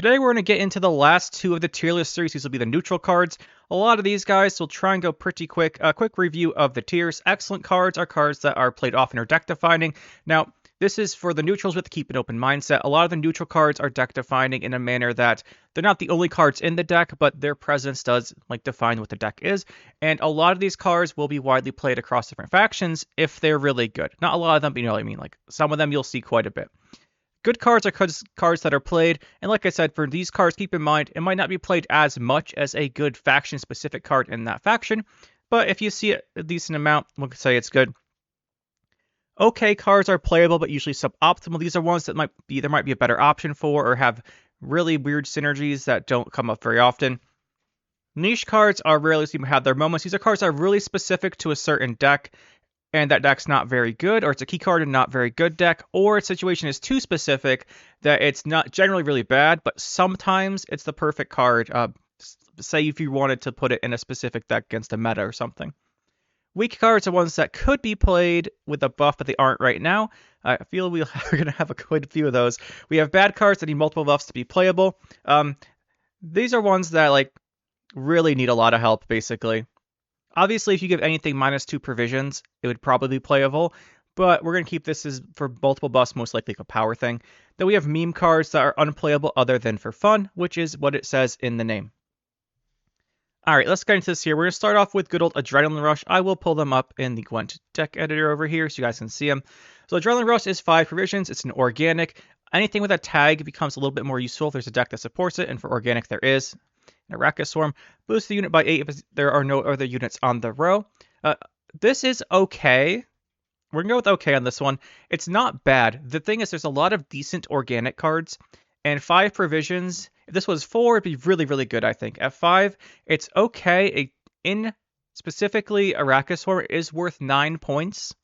Today we're going to get into the last two of the tier list series. These will be the neutral cards. A lot of these guys will try and go pretty quick. A quick review of the tiers. Excellent cards are cards that are played often or deck defining. Now, this is for the neutrals with keep an open mindset. A lot of the neutral cards are deck defining in a manner that they're not the only cards in the deck, but their presence does define what the deck is. And a lot of these cards will be widely played across different factions if they're really good. Not a lot of them, but you know what I mean. Like some of them you'll see quite a bit. Good cards are cards that are played, and like I said, for these cards, keep in mind, it might not be played as much as a good faction-specific card in that faction, but if you see it a decent amount, we'll say it's good. Okay, cards are playable, but usually suboptimal. These are ones that there might be a better option for, or have really weird synergies that don't come up very often. Niche cards are rarely seen to have their moments. These are cards that are really specific to a certain deck, and that deck's not very good, or it's a key card and not very good deck, or its situation is too specific that it's not generally really bad, but sometimes it's the perfect card. Say if you wanted to put it in a specific deck against a meta or something. Weak cards are ones that could be played with a buff, but they aren't right now. I feel we're going to have quite a few of those. We have bad cards that need multiple buffs to be playable. These are ones that really need a lot of help, basically. Obviously, if you give anything -2 provisions, it would probably be playable, but we're going to keep this as for multiple buffs, most likely a power thing. Then we have meme cards that are unplayable other than for fun, which is what it says in the name. Alright, let's get into this here. We're going to start off with good old Adrenaline Rush. I will pull them up in the Gwent deck editor over here so you guys can see them. So Adrenaline Rush is 5 provisions. It's an organic. Anything with a tag becomes a little bit more useful if there's a deck that supports it, and for organic there is. Arachis Swarm. Boost the unit by 8 if there are no other units on the row. This is okay. We're going to go with okay on this one. It's not bad. The thing is, there's a lot of decent organic cards, and 5 provisions, if this was 4, it'd be really, really good, I think. At 5, it's okay. Specifically, Arachis Swarm is worth 9 points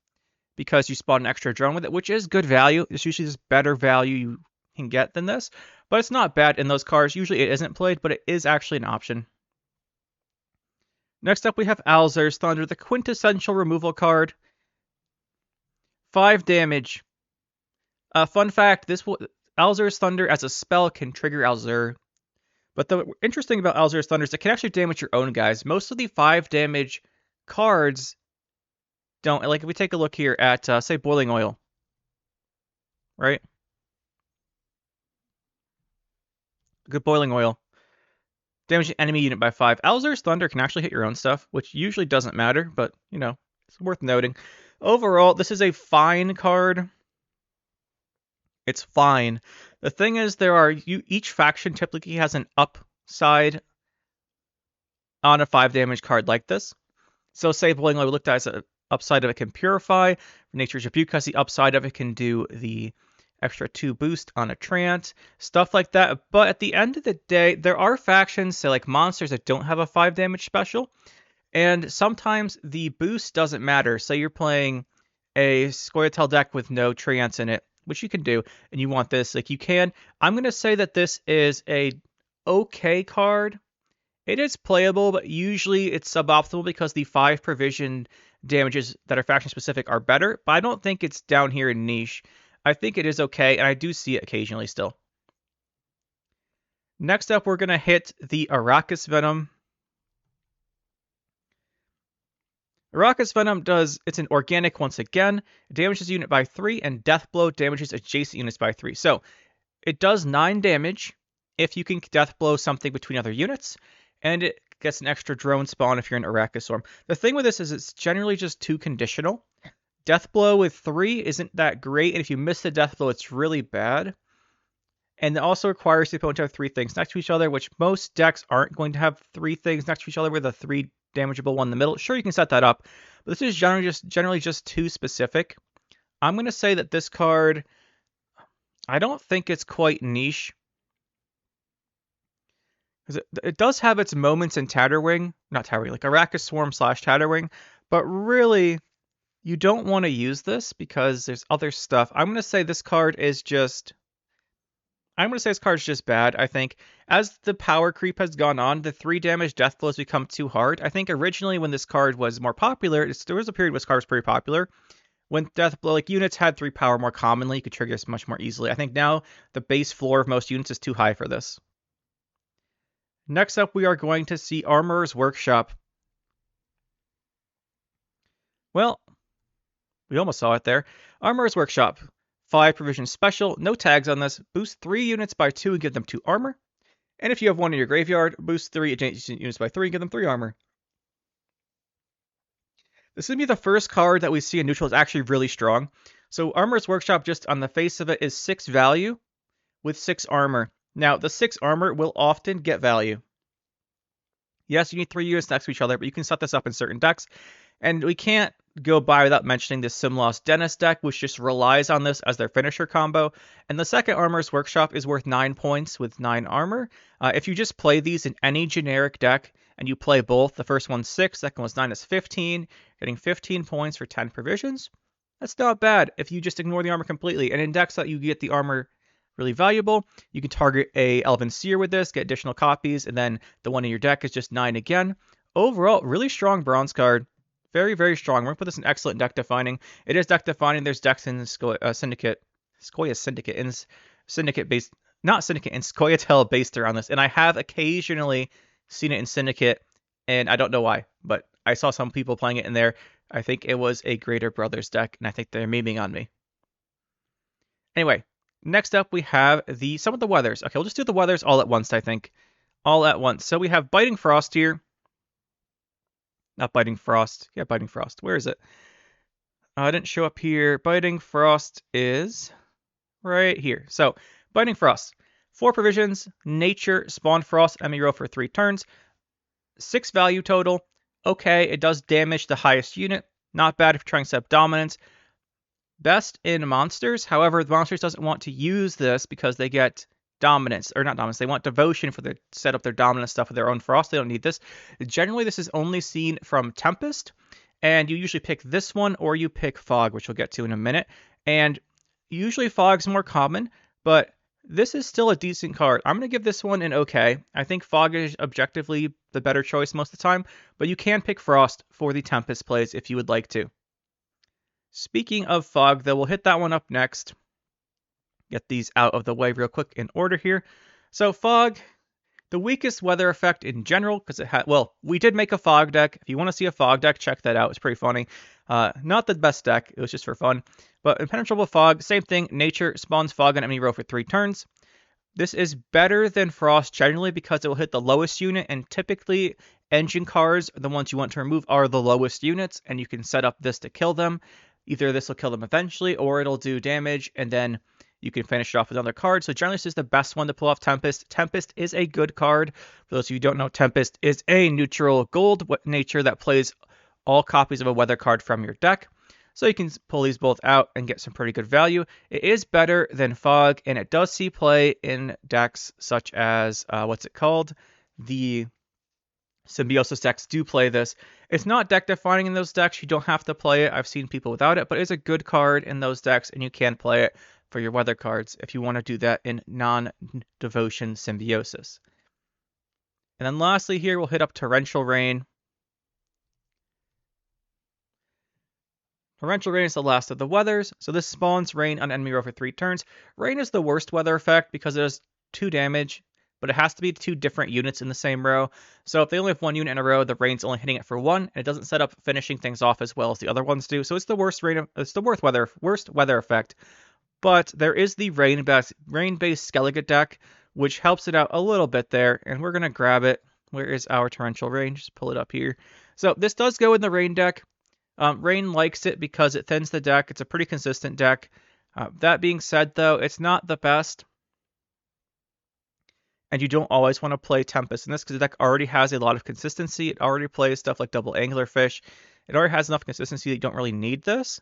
because you spawn an extra drone with it, which is good value. It's usually just better value you can get than this, but it's not bad in those cards. Usually it isn't played, but it is actually an option. Next up, we have Alzur's Thunder, the quintessential removal card. 5 damage. Fun fact, Alzur's Thunder as a spell can trigger Alzur. But the interesting about Alzur's Thunder is it can actually damage your own guys. Most of the 5 damage cards don't. Like if we take a look here at, say, Boiling Oil. Right? Good Boiling Oil. Damage an enemy unit by 5. Alzur's Thunder can actually hit your own stuff, which usually doesn't matter, but, it's worth noting. Overall, this is a fine card. It's fine. The thing is, each faction typically has an upside on a 5 damage card like this. So, say Boiling Oil looked at as an upside of it can Purify. Nature's Rebuke has the upside of it can do the extra 2 boost on a Trant, stuff like that. But at the end of the day, there are factions, say like monsters, that don't have a 5 damage special. And sometimes the boost doesn't matter. Say you're playing a Scoia'tael deck with no Trants in it, which you can do, and you want this, you can. I'm going to say that this is a okay card. It is playable, but usually it's suboptimal because the 5 provision damages that are faction specific are better. But I don't think it's down here in niche. I think it is okay, and I do see it occasionally still. Next up, we're going to hit the Arachis Venom. Arachis Venom it's an organic once again. It damages a unit by 3, and Death Blow damages adjacent units by 3. So, it does 9 damage if you can Death Blow something between other units, and it gets an extra drone spawn if you're in Arachis Swarm. The thing with this is it's generally just too conditional. Death Blow with 3 isn't that great, and if you miss the Death Blow, it's really bad. And it also requires the opponent to have 3 things next to each other, which most decks aren't going to have 3 things next to each other with a 3 damageable one in the middle. Sure, you can set that up, but this is generally just too specific. I'm going to say that this card, I don't think it's quite niche. Because it does have its moments in Tatterwing, not Tatterwing, like Arachis Swarm / Tatterwing, but really, you don't want to use this because there's other stuff. I'm going to say this card is just bad, I think. As the power creep has gone on, the 3 damage death blows become too hard. I think originally when this card was more popular, there was a period when this card was pretty popular, when death blow, units had 3 power more commonly, you could trigger this much more easily. I think now the base floor of most units is too high for this. Next up, we are going to see Armorer's Workshop. Well, we almost saw it there. Armorer's Workshop. 5 provision special, no tags on this. Boost 3 units by 2 and give them 2 armor. And if you have 1 in your graveyard, boost 3 adjacent units by 3 and give them 3 armor. This is going to be the first card that we see in neutral is actually really strong. So Armorer's Workshop, just on the face of it, is 6 value with 6 armor. Now, the 6 armor will often get value. Yes, you need 3 units next to each other, but you can set this up in certain decks. And we can't go by without mentioning the Simlos Dennis deck, which just relies on this as their finisher combo. And the second Armorer's Workshop is worth 9 points with 9 armor. If you just play these in any generic deck, and you play both, the first one's 6, second one's 9 is 15, getting 15 points for 10 provisions. That's not bad if you just ignore the armor completely. And in decks that you get the armor really valuable, you can target a Elven Seer with this, get additional copies, and then the one in your deck is just 9 again. Overall, really strong bronze card. Very, very strong. We're going to put this in excellent deck defining. It is deck defining. There's decks in Syndicate, Skoya Syndicate, in Syndicate based, not Syndicate, in Scoia'tael based around this. And I have occasionally seen it in Syndicate, and I don't know why, but I saw some people playing it in there. I think it was a Greater Brothers deck, and I think they're memeing on me. Anyway, next up we have some of the weathers. Okay, we'll just do the weathers all at once, I think. All at once. So we have Biting Frost here. Not Biting Frost. Yeah, Biting Frost. Where is it? It didn't show up here. Biting Frost is right here. So, Biting Frost. 4 provisions, nature, spawn frost, enemy row for 3 turns. 6 value total. Okay, it does damage the highest unit. Not bad if you're trying to set up dominance. Best in monsters. However, the monsters doesn't want to use this because they get dominance, or not dominance, they want devotion for the set up their dominance stuff with their own frost. They don't need this. Generally, this is only seen from Tempest, and you usually pick this one or you pick Fog, which we'll get to in a minute. And usually Fog's more common, but this is still a decent card. I'm going to give this one an okay. I think Fog is objectively the better choice most of the time, but you can pick Frost for the Tempest plays if you would like to. Speaking of Fog, though, we'll hit that one up next. Get these out of the way real quick in order here. So Fog, the weakest weather effect in general, because it had, well, we did make a Fog deck. If you want to see a Fog deck, check that out. It's pretty funny. Not the best deck. It was just for fun. But Impenetrable Fog, same thing. Nature spawns Fog on enemy row for 3 turns. This is better than Frost generally because it will hit the lowest unit, and typically engine cards, the ones you want to remove, are the lowest units, and you can set up this to kill them. Either this will kill them eventually, or it'll do damage, and then you can finish it off with another card. So generally, this is the best one to pull off Tempest. Tempest is a good card. For those of you who don't know, Tempest is a neutral gold nature that plays all copies of a weather card from your deck. So you can pull these both out and get some pretty good value. It is better than Fog, and it does see play in decks such as, what's it called? The Symbiosis decks do play this. It's not deck defining in those decks. You don't have to play it. I've seen people without it, but it's a good card in those decks, and you can play it for your weather cards if you want to do that in non-devotion Symbiosis. And then lastly here, we'll hit up Torrential Rain. Torrential Rain is the last of the weathers, so this spawns Rain on enemy row for 3 turns. Rain is the worst weather effect because it does 2 damage, but it has to be 2 different units in the same row. So if they only have 1 unit in a row, the Rain's only hitting it for 1, and it doesn't set up finishing things off as well as the other ones do. So it's the worst weather effect. But there is the rain-based Skellige deck, which helps it out a little bit there, and we're going to grab it. Where is our Torrential Rain? Just pull it up here. So this does go in the Rain deck. Rain likes it because it thins the deck. It's a pretty consistent deck. That being said, though, it's not the best. And you don't always want to play Tempest in this because the deck already has a lot of consistency. It already plays stuff like Double Anglerfish. It already has enough consistency that you don't really need this.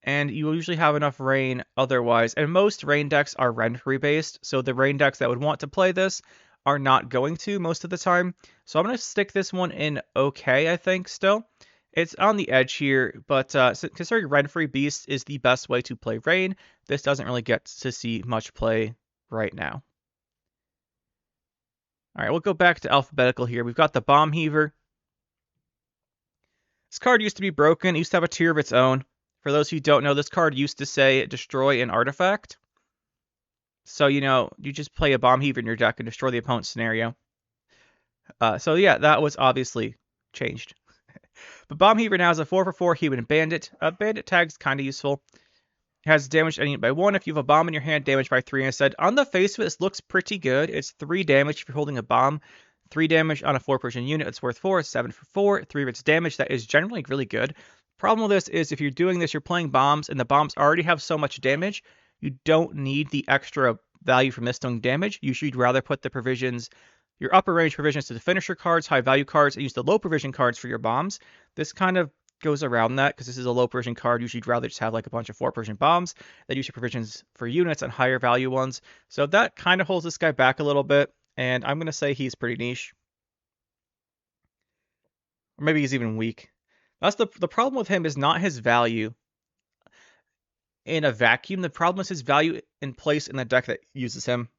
And you will usually have enough Rain otherwise. And most Rain decks are Renfrey based, so the Rain decks that would want to play this are not going to most of the time. So I'm going to stick this one in okay, I think, still. It's on the edge here, but considering Renfrey Beast is the best way to play Rain, this doesn't really get to see much play right now. All right, we'll go back to alphabetical here. We've got the Bomb Heaver. This card used to be broken. It used to have a tier of its own. For those who don't know, this card used to say destroy an artifact. So, you just play a Bomb Heaver in your deck and destroy the opponent's scenario. So yeah, that was obviously changed. But Bomb Heaver now is a 4/4 human bandit. Bandit tag's kind of useful. It has damage any by 1 if you have a bomb in your hand, damage by 3 instead. On the face of it, this looks pretty good. It's 3 damage if you're holding a bomb. 3 damage on a 4-person unit. It's worth 4. It's 7 for 4. 3 of its damage. That is generally really good. Problem with this is if you're doing this, you're playing bombs, and the bombs already have so much damage, you don't need the extra value from this doing damage. Usually, you'd rather put the provisions, your upper range provisions to the finisher cards, high value cards, and use the low provision cards for your bombs. This kind of goes around that because this is a low provision card. Usually, you'd rather just have like a bunch of 4 provision bombs that use your provisions for units and higher value ones. So that kind of holds this guy back a little bit, and I'm going to say he's pretty niche. Or maybe he's even weak. That's the problem with him is not his value in a vacuum. The problem is his value in place in the deck that uses him.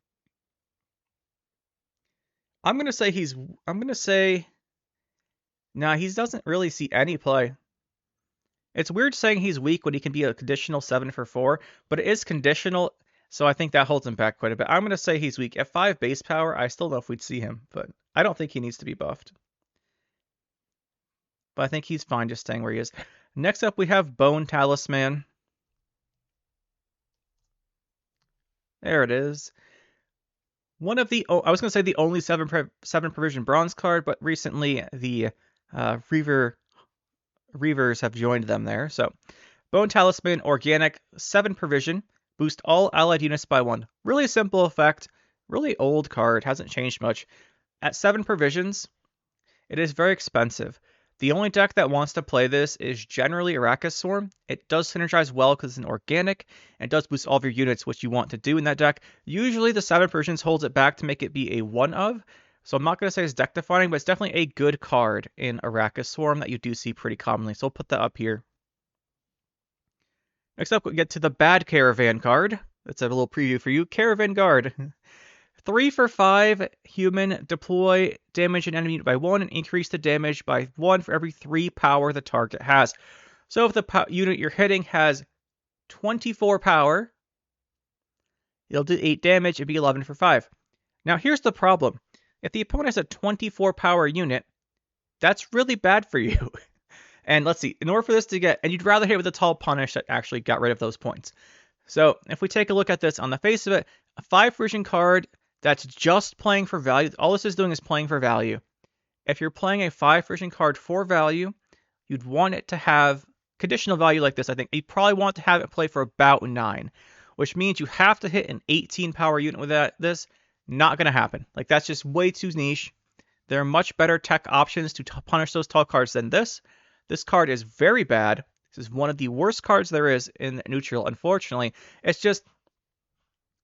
I'm gonna say nah, he doesn't really see any play. It's weird saying he's weak when he can be a conditional 7 for 4, but it is conditional, so I think that holds him back quite a bit. I'm gonna say he's weak. At 5 base power, I still don't know if we'd see him, but I don't think he needs to be buffed. But I think he's fine just staying where he is. Next up, we have Bone Talisman. There it is. One of the, I was going to say the only 7 provision bronze card, but recently the Reavers have joined them there. So, Bone Talisman, organic, 7 provision, boost all allied units by 1. Really simple effect, really old card, hasn't changed much. At 7 provisions, it is very expensive. The only deck that wants to play this is generally Arrakis Swarm. It does synergize well because it's an organic, and it does boost all of your units, which you want to do in that deck. Usually the 7 provisions holds it back to make it be a 1 of, so I'm not going to say it's deck defining, but it's definitely a good card in Arrakis Swarm that you do see pretty commonly, so I'll put that up here. Next up, we get to the bad Caravan card. That's a little preview for you. Caravan Guard. 3 for 5 human, deploy damage an enemy unit by 1 and increase the damage by 1 for every 3 power the target has. So if the unit you're hitting has 24 power, it'll do 8 damage and be 11 for 5. Now here's the problem. If the opponent has a 24 power unit, that's really bad for you. And let's see, in order for this to get, and you'd rather hit with a tall punish that actually got rid of those points. So if we take a look at this on the face of it, a 5 version card that's just playing for value. All this is doing is playing for value. If you're playing a 5 version card for value, you'd want it to have conditional value like this. I think you'd probably want to have it play for about 9, which means you have to hit an 18 power unit with this. Not going to happen. Like, that's just way too niche. There are much better tech options to punish those tall cards than this. This card is very bad. This is one of the worst cards there is in neutral, unfortunately. It's just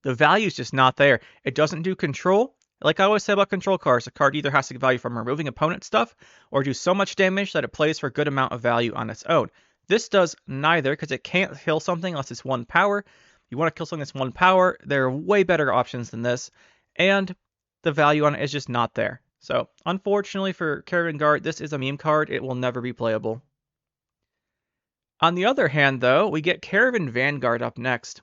the value is just not there. It doesn't do control. Like I always say about control cards, a card either has to get value from removing opponent stuff or do so much damage that it plays for a good amount of value on its own. This does neither because it can't kill something unless it's 1 power. You want to kill something that's 1 power, there are way better options than this, and the value on it is just not there. So, unfortunately for Caravan Guard, this is a meme card. It will never be playable. On the other hand, though, we get Caravan Vanguard up next.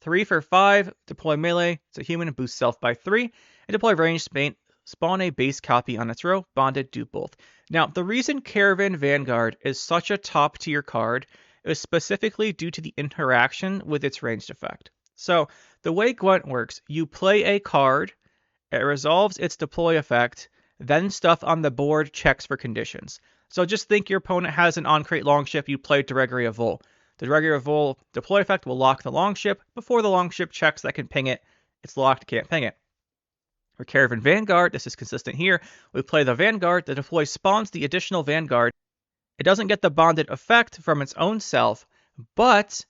3 for 5, deploy melee, it's a human, boost self by 3, and deploy range, spawn a base copy on its row, bonded, do both. Now, the reason Caravan Vanguard is such a top tier card is specifically due to the interaction with its ranged effect. So, the way Gwent works, you play a card, it resolves its deploy effect, then stuff on the board checks for conditions. So just think your opponent has an on-crate longship, you play Directory of Vol. The Directory of Vol deploy effect will lock the longship. Before the longship checks that can ping it, it's locked, can't ping it. For Caravan Vanguard, this is consistent here. We play the Vanguard, the deploy spawns the additional Vanguard. It doesn't get the bonded effect from its own self, but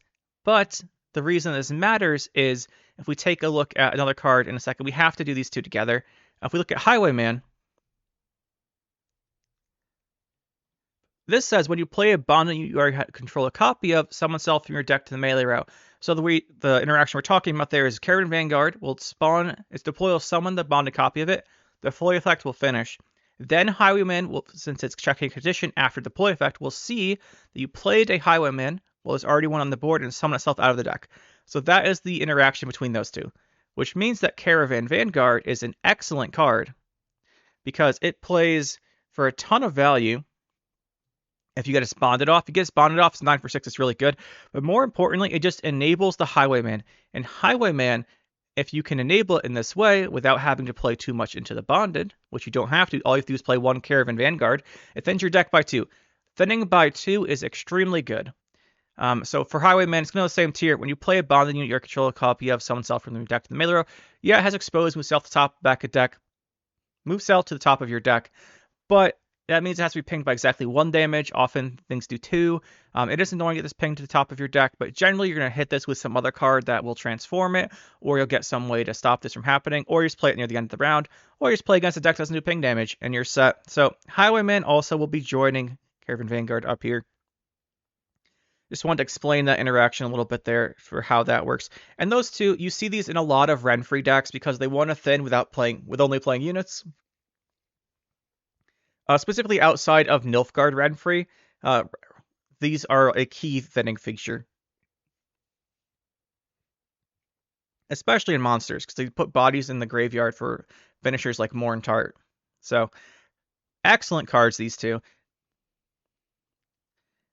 the reason this matters is if we take a look at another card in a second, we have to do these two together. If we look at Highwayman, this says when you play a bond you already control a copy of, summon self from your deck to the melee route. So the interaction we're talking about there is Caravan Vanguard will spawn its deploy will summon the bonded copy of it. The deploy effect will finish. Then Highwayman will, since it's checking condition after deploy effect, will see that you played a Highwayman, well, there's already one on the board and summon itself out of the deck. So that is the interaction between those two, which means that Caravan Vanguard is an excellent card. because it plays for a ton of value. If you get it bonded off, you get it bonded off, it's 9 for 6, it's really good. But more importantly, it just enables the Highwayman. And Highwayman, if you can enable it in this way without having to play too much into the bonded, which you don't have to, all you have to do is play one Caravan Vanguard, it thins your deck by 2. Thinning by 2 is extremely good. So for Highwayman, it's going to the same tier. When you play a bonded unit, your control copy of summon cell from the deck to the melee row. Yeah, it has exposed, move cell to the top, back of deck. Move cell to the top of your deck. But that means it has to be pinged by exactly 1 damage. Often things do 2. It is annoying to get this pinged to the top of your deck, but generally you're going to hit this with some other card that will transform it, or you'll get some way to stop this from happening, or you just play it near the end of the round, or you just play against a deck that doesn't do ping damage, and you're set. So Highwayman also will be joining Caravan Vanguard up here. Just wanted to explain that interaction a little bit there for how that works. And those two, you see these in a lot of Renfree decks because they want to thin with only playing units. Specifically outside of Nilfgaard Renfree, these are a key thinning feature. Especially in monsters, because they put bodies in the graveyard for finishers like Morntart. So, excellent cards, these two.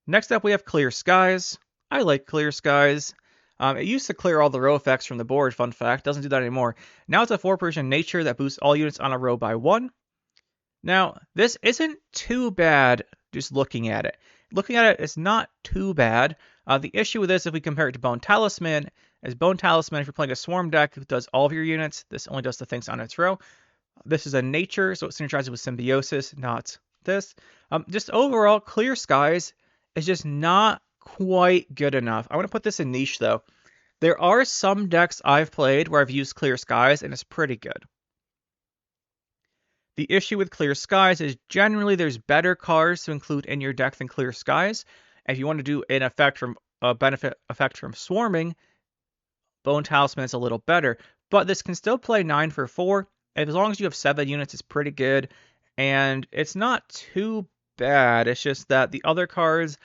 Next up, we have Clear Skies. I like Clear Skies. It used to clear all the row effects from the board, fun fact. Doesn't do that anymore. Now it's a 4-person nature that boosts all units on a row by 1. Now, this isn't too bad just looking at it. Looking at it, it's not too bad. The issue with this, if we compare it to Bone Talisman, is Bone Talisman, if you're playing a Swarm deck, it does all of your units. This only does the things on its row. This is a nature, so it synergizes with Symbiosis, not this. Just overall, Clear Skies is just not quite good enough. I want to put this in niche, though. There are some decks I've played where I've used Clear Skies, and it's pretty good. The issue with Clear Skies is generally there's better cards to include in your deck than Clear Skies. If you want to do an effect from a benefit effect from swarming, Bone Talisman is a little better. But this can still play 9 for 4. As long as you have 7 units, it's pretty good. And it's not too bad. It's just that the other cards,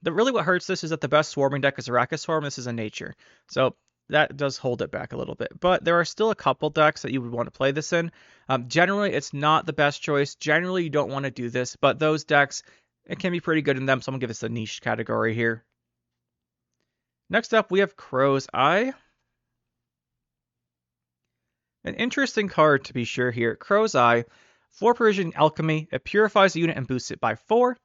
really what hurts this is that the best swarming deck is Arachis Swarm. This is a nature. So that does hold it back a little bit. But there are still a couple decks that you would want to play this in. Generally, it's not the best choice. Generally, you don't want to do this. But those decks, it can be pretty good in them. So I'm going to give this a niche category here. Next up, we have Crow's Eye. An interesting card to be sure here. Crow's Eye, 4 Persian Alchemy. It purifies the unit and boosts it by 4.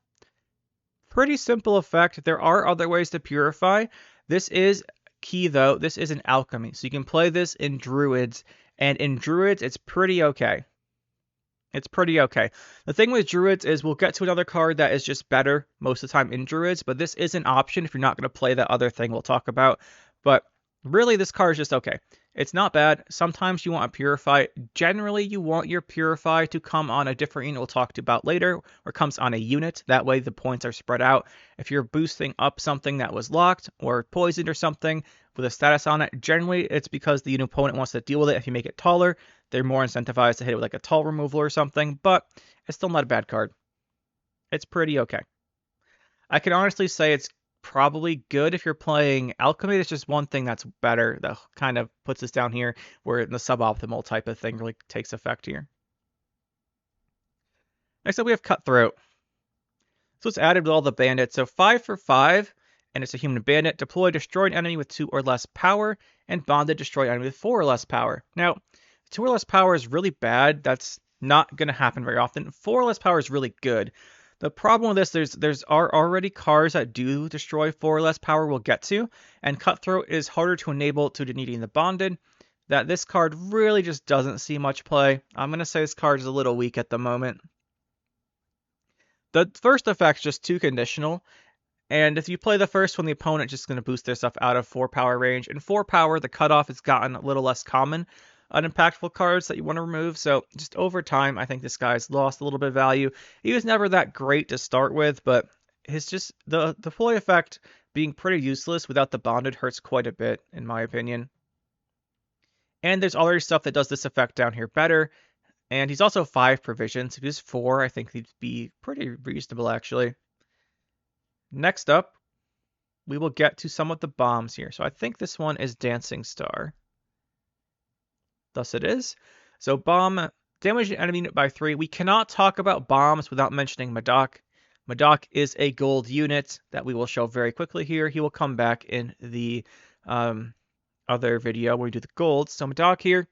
Pretty simple effect. There are other ways to purify. This is key, though. This is an alchemy. So you can play this in Druids. And in Druids, it's pretty okay. It's pretty okay. The thing with Druids is we'll get to another card that is just better most of the time in Druids. But this is an option if you're not going to play that other thing we'll talk about. But really, this card is just okay. It's not bad. Sometimes you want to purify. Generally, you want your purify to come on a different unit we'll talk about later, or comes on a unit. That way the points are spread out. If you're boosting up something that was locked or poisoned or something with a status on it, generally it's because the opponent wants to deal with it. If you make it taller, they're more incentivized to hit it with like a tall removal or something, but it's still not a bad card. It's pretty okay. I can honestly say it's probably good if you're playing Alchemy. It's just one thing that's better that kind of puts us down here where the suboptimal type of thing really takes effect here. Next up, we have Cutthroat. So it's added with all the bandits. So 5 for 5, and it's a human bandit. Deploy, destroy an enemy with 2 or less power, and bonded, destroy an enemy with 4 or less power. Now, 2 or less power is really bad. That's not going to happen very often. 4 or less power is really good. The problem with this, there's already cards that do destroy 4 or less power we'll get to, and Cutthroat is harder to enable to needing the bonded, that this card really just doesn't see much play. I'm going to say this card is a little weak at the moment. The first effect's just too conditional, and if you play the first one, the opponent's just going to boost their stuff out of 4 power range, and 4 power, the cutoff has gotten a little less common. Unimpactful cards that you want to remove. So just over time, I think this guy's lost a little bit of value. He was never that great to start with, but his just the fully effect being pretty useless without the bonded hurts quite a bit, in my opinion. And there's already stuff that does this effect down here better. And he's also 5 provisions. If he's 4, I think he'd be pretty reasonable, actually. Next up, we will get to some of the bombs here. So I think this one is Dancing Star. Thus it is. So bomb Damage an enemy unit by 3. We cannot talk about bombs without mentioning Madoc. Madoc is a gold unit that we will show very quickly here. He will come back in the other video where we do the gold. So Madoc here.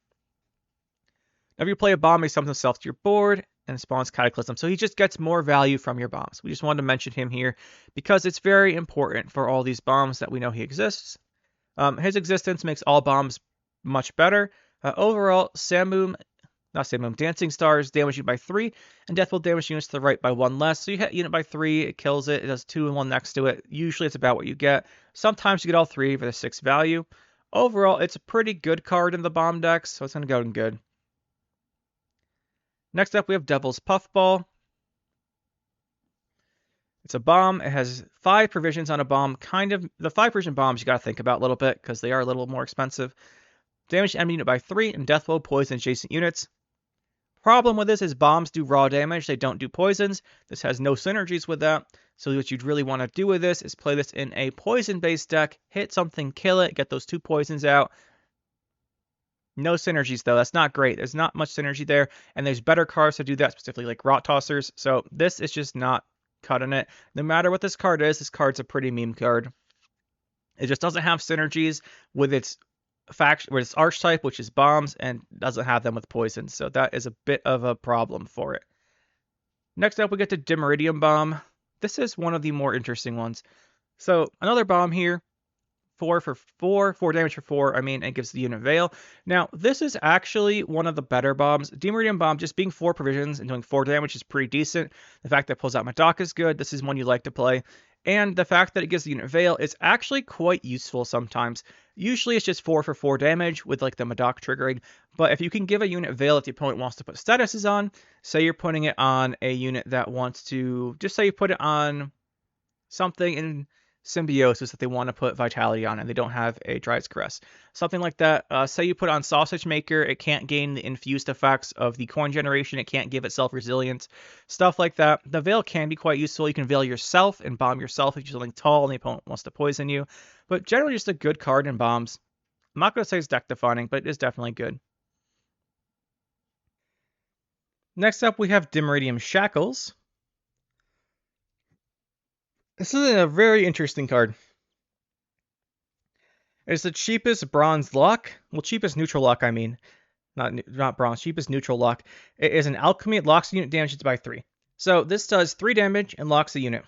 Whenever you play a bomb, he summons himself to your board and spawns Cataclysm. So he just gets more value from your bombs. We just wanted to mention him here because it's very important for all these bombs that we know he exists. His existence makes all bombs much better. Overall, Dancing Stars damage you by 3, and Death will damage units to the right by 1 less. So you hit unit by 3, it kills it. It does 2 and 1 next to it. Usually it's about what you get. Sometimes you get all 3 for the 6 value. Overall, it's a pretty good card in the bomb decks, so it's going to go in good. Next up, we have Devil's Puffball. It's a bomb. It has 5 provisions on a bomb. The 5 provision bombs you got to think about a little bit because they are a little more expensive. Damage enemy unit by 3, and Death will poison adjacent units. Problem with this is bombs do raw damage. They don't do poisons. This has no synergies with that. So what you'd really want to do with this is play this in a poison-based deck. Hit something, kill it, get those 2 poisons out. No synergies, though. That's not great. There's not much synergy there, and there's better cards to do that, specifically like Rot Tossers. So this is just not cutting it. No matter what this card is, this card's a pretty meme card. It just doesn't have synergies with its archetype, which is bombs, and doesn't have them with poison. So that is a bit of a problem for it. Next up, we get to Dimeridium Bomb. This is one of the more interesting ones. So another bomb here. 4 damage for 4, and gives the unit Veil. Now, this is actually one of the better bombs. Dimeridium Bomb, just being 4 provisions and doing 4 damage is pretty decent. The fact that it pulls out Madoc is good. This is one you like to play. And the fact that it gives the unit Veil is actually quite useful sometimes. Usually it's just 4 for 4 damage with like the Madoc triggering. But if you can give a unit Veil that the opponent wants to put statuses on, say you're putting it on a unit that wants to, just say you put it on something in Symbiosis that they want to put Vitality on and they don't have a Dryad's Caress. Something like that. Say you put on Sausage Maker, it can't gain the infused effects of the coin generation, it can't give itself resilience, stuff like that. The Veil can be quite useful. You can Veil yourself and bomb yourself if you're something tall and the opponent wants to poison you. But generally just a good card in bombs. I'm not going to say it's deck defining, but it is definitely good. Next up we have Dimeridium Shackles. This is a very interesting card. It's the cheapest bronze lock. Well, cheapest neutral lock, I mean. Not bronze, cheapest neutral lock. It is an alchemy. It locks the unit damage by 3. So this does 3 damage and locks the unit.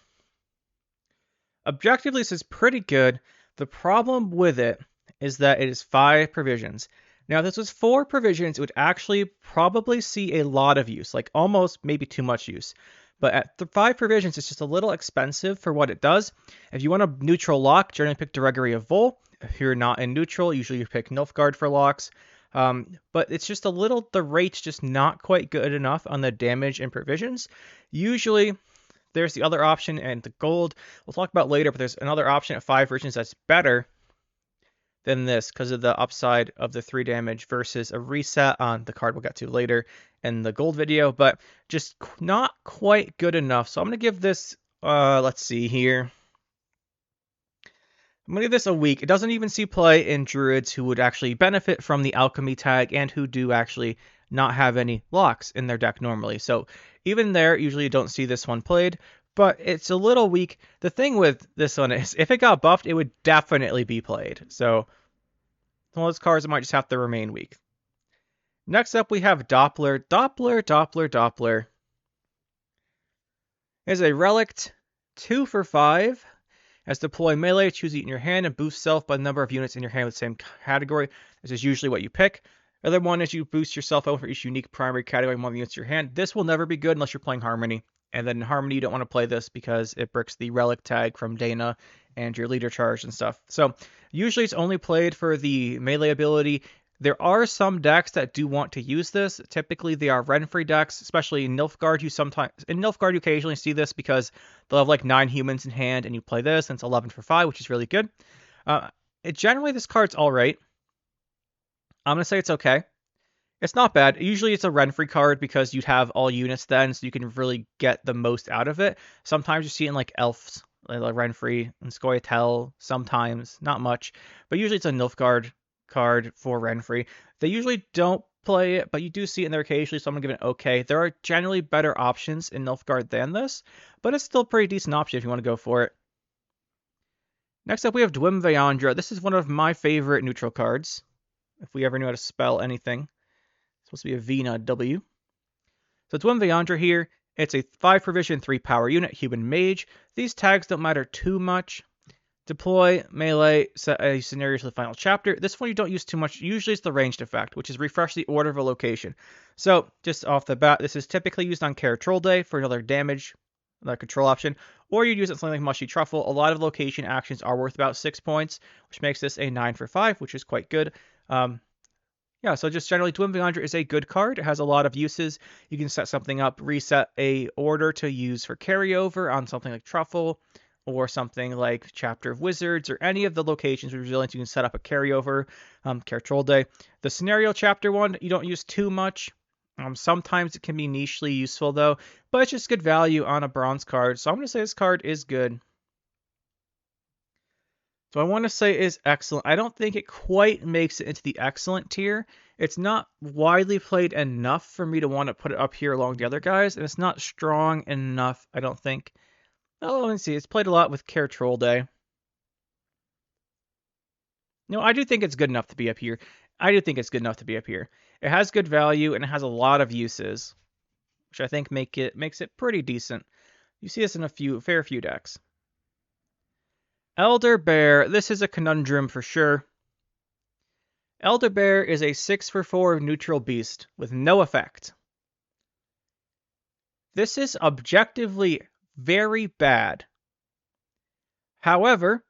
Objectively, this is pretty good. The problem with it is that it is 5 provisions. Now, if this was 4 provisions, it would actually probably see a lot of use, like almost maybe too much use. But at 5 provisions, it's just a little expensive for what it does. If you want a neutral lock, generally pick Directory of Vol. If you're not in neutral, usually you pick Nilfgaard for locks. But it's just the rate's just not quite good enough on the damage and provisions. Usually, there's the other option and the gold. We'll talk about later, but there's another option at 5 versions that's better than this because of the upside of the 3 damage versus a reset on the card we'll get to later in the gold video, but just not quite good enough. So I'm going to give this, let's see here. I'm going to give this a week. It doesn't even see play in Druids who would actually benefit from the Alchemy tag and who do actually not have any locks in their deck normally. So even there, usually you don't see this one played, but it's a little weak. The thing with this one is if it got buffed, it would definitely be played. So one of those cards that might just have to remain weak. Next up, we have Doppler. Doppler is a relict, 2 for 5. As deploy melee, choose it in your hand and boost self by the number of units in your hand with the same category. This is usually what you pick. The other one is you boost yourself out for each unique primary category among the units in your hand. This will never be good unless you're playing Harmony. And then in Harmony, you don't want to play this because it bricks the relic tag from Dana and your leader charge and stuff. So usually it's only played for the melee ability. There are some decks that do want to use this. Typically, they are Renfrey decks, especially in Nilfgaard. In Nilfgaard, you occasionally see this because they'll have like 9 humans in hand, and you play this, and it's 11 for 5, which is really good. Generally, this card's all right. I'm going to say it's okay. It's not bad. Usually, it's a Renfrey card because you'd have all units then, so you can really get the most out of it. Sometimes you see it in like Elves, like Renfrey and Scoia'tael, sometimes, not much. But usually, it's a Nilfgaard card for Renfrey. They usually don't play it, but you do see it in there occasionally, so I'm going to give it an okay. There are generally better options in Nilfgaard than this, but it's still a pretty decent option if you want to go for it. Next up, we have Dwimveandra. This is one of my favorite neutral cards, if we ever knew how to spell anything. It's supposed to be a V, not a W. So Dwimveandra here, it's a 5 provision, 3 power unit, human mage. These tags don't matter too much. Deploy, melee, set a scenario to the final chapter. This one you don't use too much. Usually it's the ranged effect, which is refresh the order of a location. So just off the bat, this is typically used on Kara Troll Day for another damage, another control option, or you'd use it something like Mushy Truffle. A lot of location actions are worth about 6 points, which makes this a 9 for 5, which is quite good. Yeah, so just generally, Dwimveandra is a good card. It has a lot of uses. You can set something up, reset a order to use for carryover on something like Truffle, or something like Chapter of Wizards, or any of the locations with resilience. You can set up a carryover, Kara Troll Day. The scenario chapter one, you don't use too much. Sometimes it can be nichely useful though, but it's just good value on a bronze card. So I'm going to say this card is good. So I want to say is excellent. I don't think it quite makes it into the excellent tier. It's not widely played enough for me to want to put it up here along the other guys, and it's not strong enough, I don't think. Oh, let's see. It's played a lot with Kara Troll Day. No, I do think it's good enough to be up here. It has good value and it has a lot of uses, which I think makes it pretty decent. You see this in a fair few decks. Elder Bear. This is a conundrum for sure. Elder Bear is a 6 for 4 neutral beast with no effect. This is objectively very bad. However,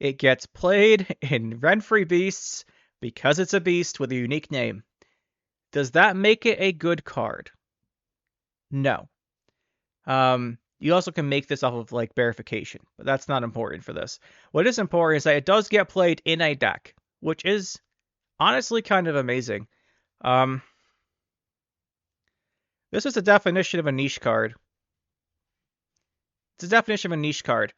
it gets played in Rent-Free Beasts because it's a beast with a unique name. Does that make it a good card? No. You also can make this off of like Bearification, but that's not important for this. What is important is that it does get played in a deck, which is honestly kind of amazing. This is a definition of a niche card. It's a definition of a niche card.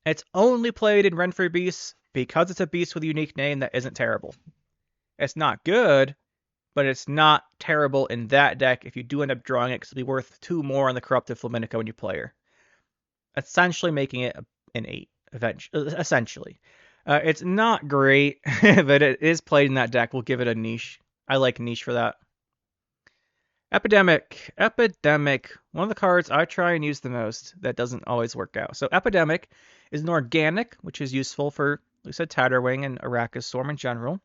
It's only played in Rent-Free Beasts because it's a beast with a unique name that isn't terrible. It's not good, but it's not terrible in that deck if you do end up drawing it, because it'll be worth 2 more on the Corrupted Flamingo when you play her. Essentially making it an 8, essentially. It's not great, but it is played in that deck. We'll give it a niche. I like niche for that. Epidemic. One of the cards I try and use the most that doesn't always work out. So Epidemic is an organic, which is useful for, like I said, Tatterwing and Arrakis Storm in general.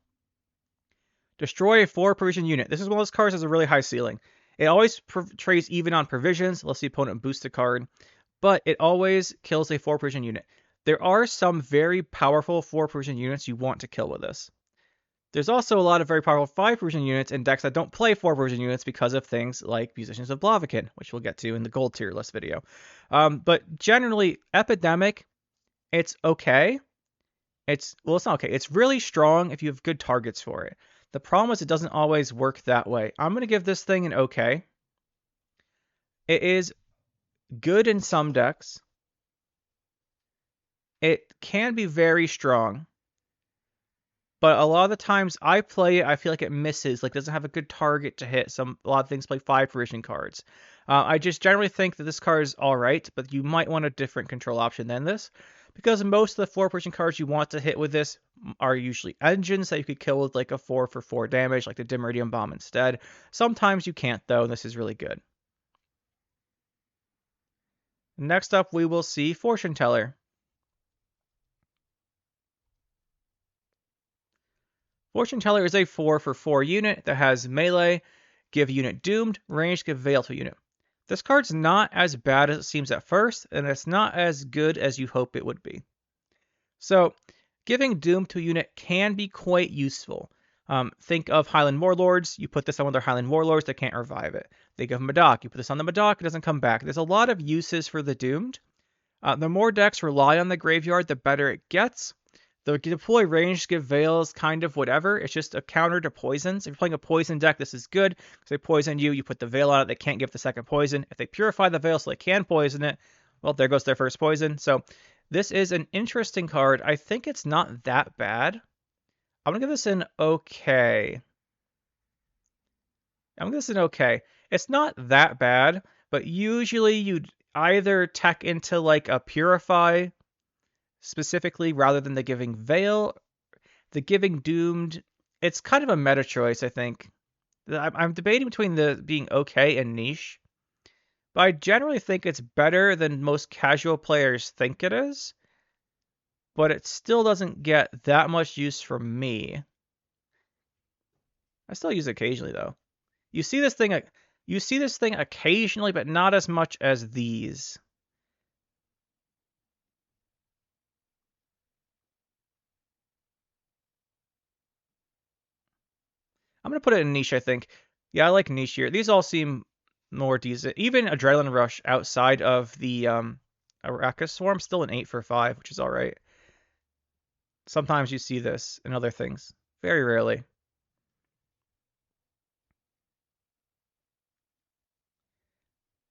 Destroy a 4 provision unit. This is one of those cards that has a really high ceiling. It always trades even on provisions, unless the opponent boosts a card, but it always kills a 4 provision unit. There are some very powerful 4 provision units you want to kill with this. There's also a lot of very powerful 5 provision units in decks that don't play 4 provision units because of things like Musicians of Blaviken, which we'll get to in the gold tier list video. But generally, Epidemic, it's okay. It's not okay. It's really strong if you have good targets for it. The problem is it doesn't always work that way. I'm going to give this thing an okay. It is good in some decks. It can be very strong. But a lot of the times I play it, I feel like it misses, like doesn't have a good target to hit. A lot of things play 5 provision cards. I just generally think that this card is alright, but you might want a different control option than this, because most of the 4 provision cards you want to hit with this are usually engines that you could kill with like a 4 for 4 damage, like the Dimeridium Bomb instead. Sometimes you can't though, and this is really good. Next up, we will see Fortune Teller. Fortune Teller is a 4 for 4 unit that has melee, give unit doomed, range, give veil to unit. This card's not as bad as it seems at first, and it's not as good as you hope it would be. So, giving doom to a unit can be quite useful. Think of Highland Warlords. You put this on one of their Highland Warlords, they can't revive it. Think of Madoc. You put this on the Madoc, it doesn't come back. There's a lot of uses for the doomed. The more decks rely on the graveyard, the better it gets. The deploy range, give veils, kind of whatever. It's just a counter to poisons. If you're playing a poison deck, this is good, because they poison you, you put the veil on it, they can't give the second poison. If they purify the veil so they can poison it, well, there goes their first poison. So this is an interesting card. I think it's not that bad. I'm going to give this an okay. I mean, this is okay. It's not that bad, but usually you'd either tech into like a Purify specifically rather than the Giving Veil. The Giving Doomed, it's kind of a meta choice, I think. I'm debating between the being okay and niche, but I generally think it's better than most casual players think it is, but it still doesn't get that much use from me. I still use it occasionally though. You see this thing you see this thing occasionally, but not as much as these. I'm gonna put it in niche, I think. Yeah, I like niche here. These all seem more decent. Even Adrenaline Rush outside of the Arachis Swarm, still an 8 for 5, which is alright. Sometimes you see this in other things. Very rarely.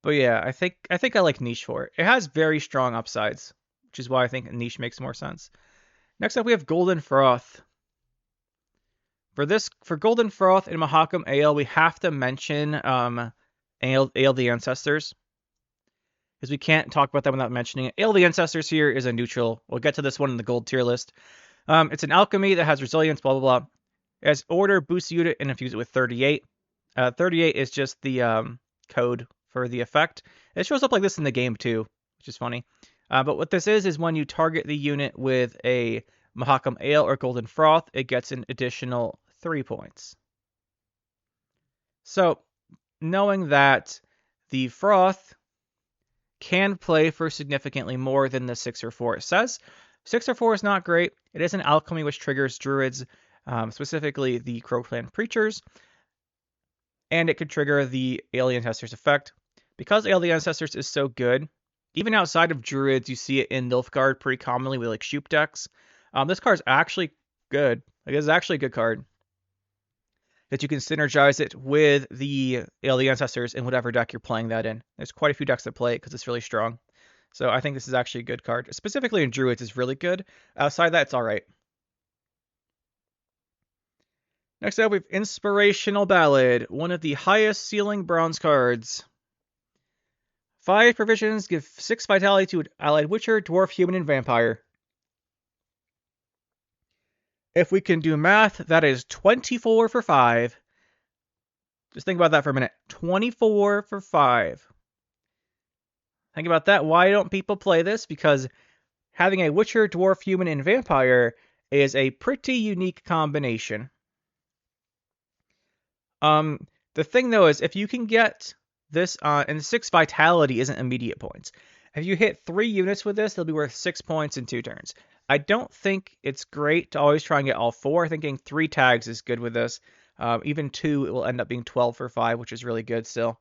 But yeah, I think I like niche for it. It has very strong upsides, which is why I think niche makes more sense. Next up we have Golden Froth. For Golden Froth and Mahakam Ale, we have to mention Ale the Ancestors, because we can't talk about that without mentioning it. Ale the Ancestors here is a neutral. We'll get to this one in the gold tier list. It's an alchemy that has resilience, blah, blah, blah. It has order, boost the unit, and infuse it with 38. 38 is just the code for the effect. It shows up like this in the game too, which is funny. But what this is when you target the unit with a Mahakam Ale or Golden Froth, it gets an additional 3 points. So, knowing that the Froth can play for significantly more than the 6 or 4 says. 6 or 4 is not great. It is an alchemy which triggers druids, specifically the Crow Clan Preachers, and it could trigger the Alien Ancestors effect. Because Alien Ancestors is so good, even outside of druids, you see it in Nilfgaard pretty commonly with like Shoop decks. This card is actually good. Like, it's actually a good card that you can synergize it with the Alien Ancestors in whatever deck you're playing that in. There's quite a few decks that play it because it's really strong. So I think this is actually a good card. Specifically in Druids, it's really good. Outside that, it's alright. Next up, we have Inspirational Ballad, one of the highest ceiling bronze cards. 5 provisions, give 6 vitality to an allied Witcher, Dwarf, Human, and Vampire. If we can do math, that is 24 for 5. Just think about that for a minute. 24 for 5. Think about that. Why don't people play this? Because having a Witcher, Dwarf, Human, and Vampire is a pretty unique combination. The thing though is if you can get this and 6 vitality isn't immediate points. If you hit 3 units with this, they'll be worth 6 points in 2 turns. I don't think it's great to always try and get all 4. I think getting 3 tags is good with this. Even 2, it will end up being 12 for 5, which is really good still.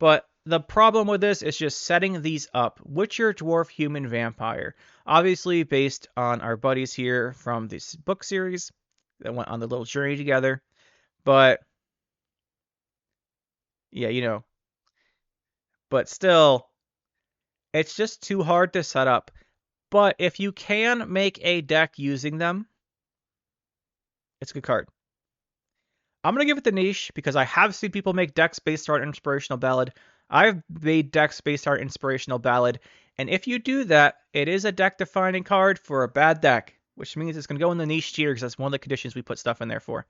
But the problem with this is just setting these up. Witcher, Dwarf, Human, Vampire. Obviously based on our buddies here from this book series that went on the little journey together. But yeah, but still, it's just too hard to set up. But if you can make a deck using them, it's a good card. I'm going to give it the niche because I have seen people make decks based on Inspirational Ballad. I've made decks based on Inspirational Ballad. And if you do that, it is a deck defining card for a bad deck, which means it's going to go in the niche tier because that's one of the conditions we put stuff in there for.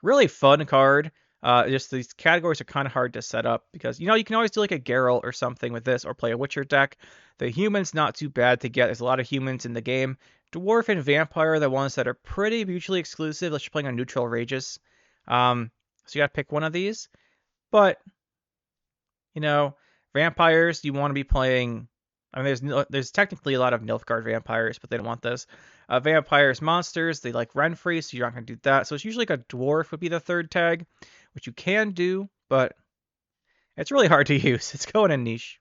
Really fun card. Just these categories are kind of hard to set up because, you can always do like a Geralt or something with this or play a Witcher deck. The Human's not too bad to get. There's a lot of humans in the game. Dwarf and Vampire are the ones that are pretty mutually exclusive unless you're playing on neutral rages. So you got to pick one of these. But, vampires, you want to be playing. I mean, there's technically a lot of Nilfgaard vampires, but they don't want this. Vampires, monsters, they like Renfrey, so you're not going to do that. So it's usually like a dwarf would be the third tag, which you can do, but it's really hard to use. It's going in niche.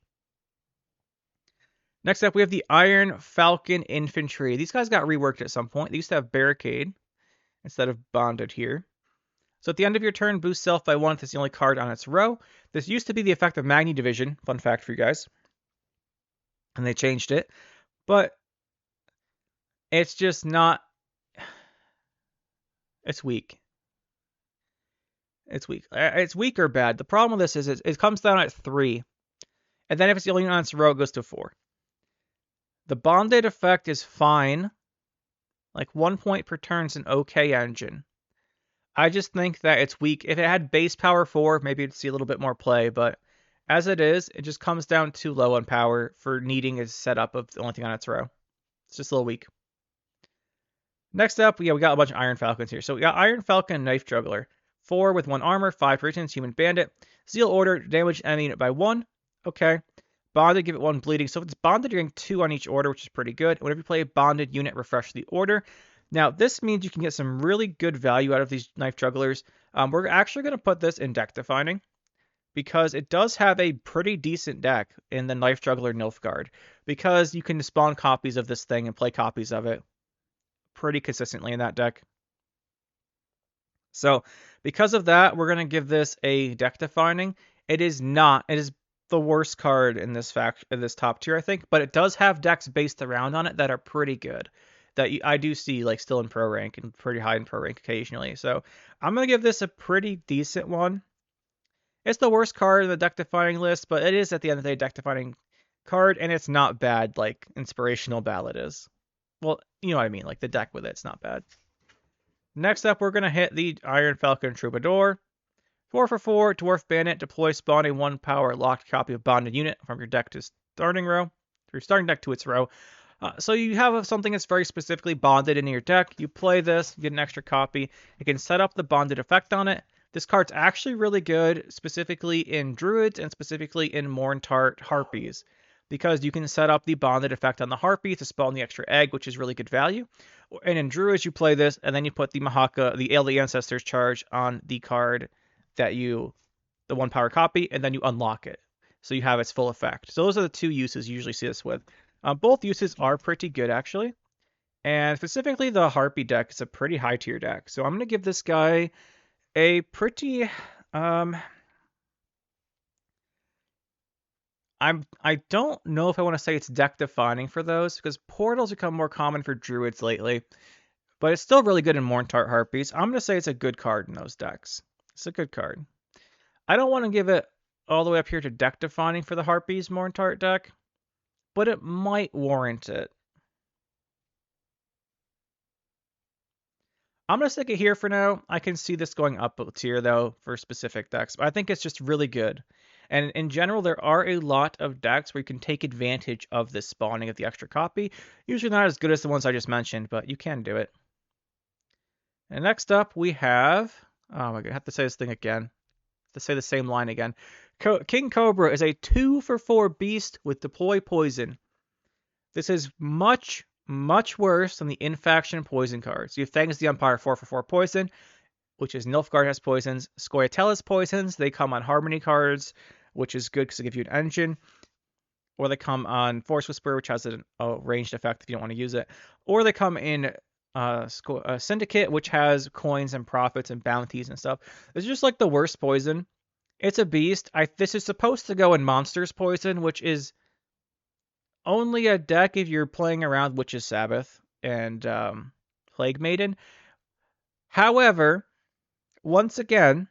Next up, we have the Iron Falcon Infantry. These guys got reworked at some point. They used to have Barricade instead of Bonded here. So at the end of your turn, boost self by 1 if it's the only card on its row. This used to be the effect of Magni Division. Fun fact for you guys. And they changed it. But it's just not... It's weak. It's weak. It's weak or bad. The problem with this is it comes down at 3. And then if it's the only unit on its row, it goes to 4. The bonded effect is fine. Like 1 point per turn is an okay engine. I just think that it's weak. If it had base power 4, maybe it'd see a little bit more play. But as it is, it just comes down too low on power for needing a setup of the only thing on its row. It's just a little weak. Next up, we got a bunch of Iron Falcons here. So we got Iron Falcon, Knife Juggler. 4 with 1 armor, 5 resistance, Human Bandit. Zeal Order, damage enemy unit by 1. Okay. Bonded, give it 1 bleeding. So if it's bonded, you're getting 2 on each order, which is pretty good. Whenever you play a bonded unit, refresh the order. Now, this means you can get some really good value out of these Knife Jugglers. We're actually going to put this in deck defining because it does have a pretty decent deck in the Knife Juggler Nilfgaard because you can spawn copies of this thing and play copies of it pretty consistently in that deck. So because of that, we're going to give this a deck defining. It is the worst card in this top tier, I think, but it does have decks based around on it that are pretty good. That I do see like still in pro rank and pretty high in pro rank occasionally. So I'm going to give this a pretty decent one. It's the worst card in the deck defining list, but it is at the end of the day deck defining card, and it's not bad like Inspirational Ballad is. Well, you know what I mean, like the deck with it's not bad. Next up, we're going to hit the Iron Falcon Troubadour. 4 for 4, Dwarf Bandit, deploy spawn a 1 power locked copy of bonded unit from your deck to starting row, your starting deck to its row. So you have something that's very specifically bonded in your deck. You play this, you get an extra copy. You can set up the bonded effect on it. This card's actually really good, specifically in Druids and specifically in Morntart Harpies, because you can set up the bonded effect on the Harpy to spawn the extra egg, which is really good value. And in Druids, you play this, and then you put the Mahaka, the Ale the Ancestors charge on the card that the 1 power copy, and then you unlock it. So you have its full effect. So those are the 2 uses you usually see this with. Both uses are pretty good, actually. And specifically, the Harpy deck is a pretty high tier deck. So I'm going to give this guy a pretty... I don't know if I want to say it's deck defining for those, because portals become more common for Druids lately. But it's still really good in Morntart Harpies. I'm going to say it's a good card in those decks. It's a good card. I don't want to give it all the way up here to deck defining for the Harpies Morntart deck, but it might warrant it. I'm going to stick it here for now. I can see this going up a tier, though, for specific decks. But I think it's just really good. And in general, there are a lot of decks where you can take advantage of this spawning of the extra copy. Usually not as good as the ones I just mentioned, but you can do it. And next up, we have... Oh my god, I have to say this thing again. To say the same line again. King Cobra is a 2 for 4 beast with deploy poison. This is much, much worse than the in-faction poison cards. You have Fangs the Umpire 4 for 4 poison, which is Nilfgaard has poisons. Scoia'tael has poisons. They come on Harmony cards, which is good because they give you an engine. Or they come on Force Whisperer, which has a ranged effect if you don't want to use it. Or they come in Syndicate, which has coins and profits and bounties and stuff. It's just like the worst poison. It's a beast. This is supposed to go in Monsters Poison, which is only a deck if you're playing around Witch's Sabbath and Plague Maiden. However, once again,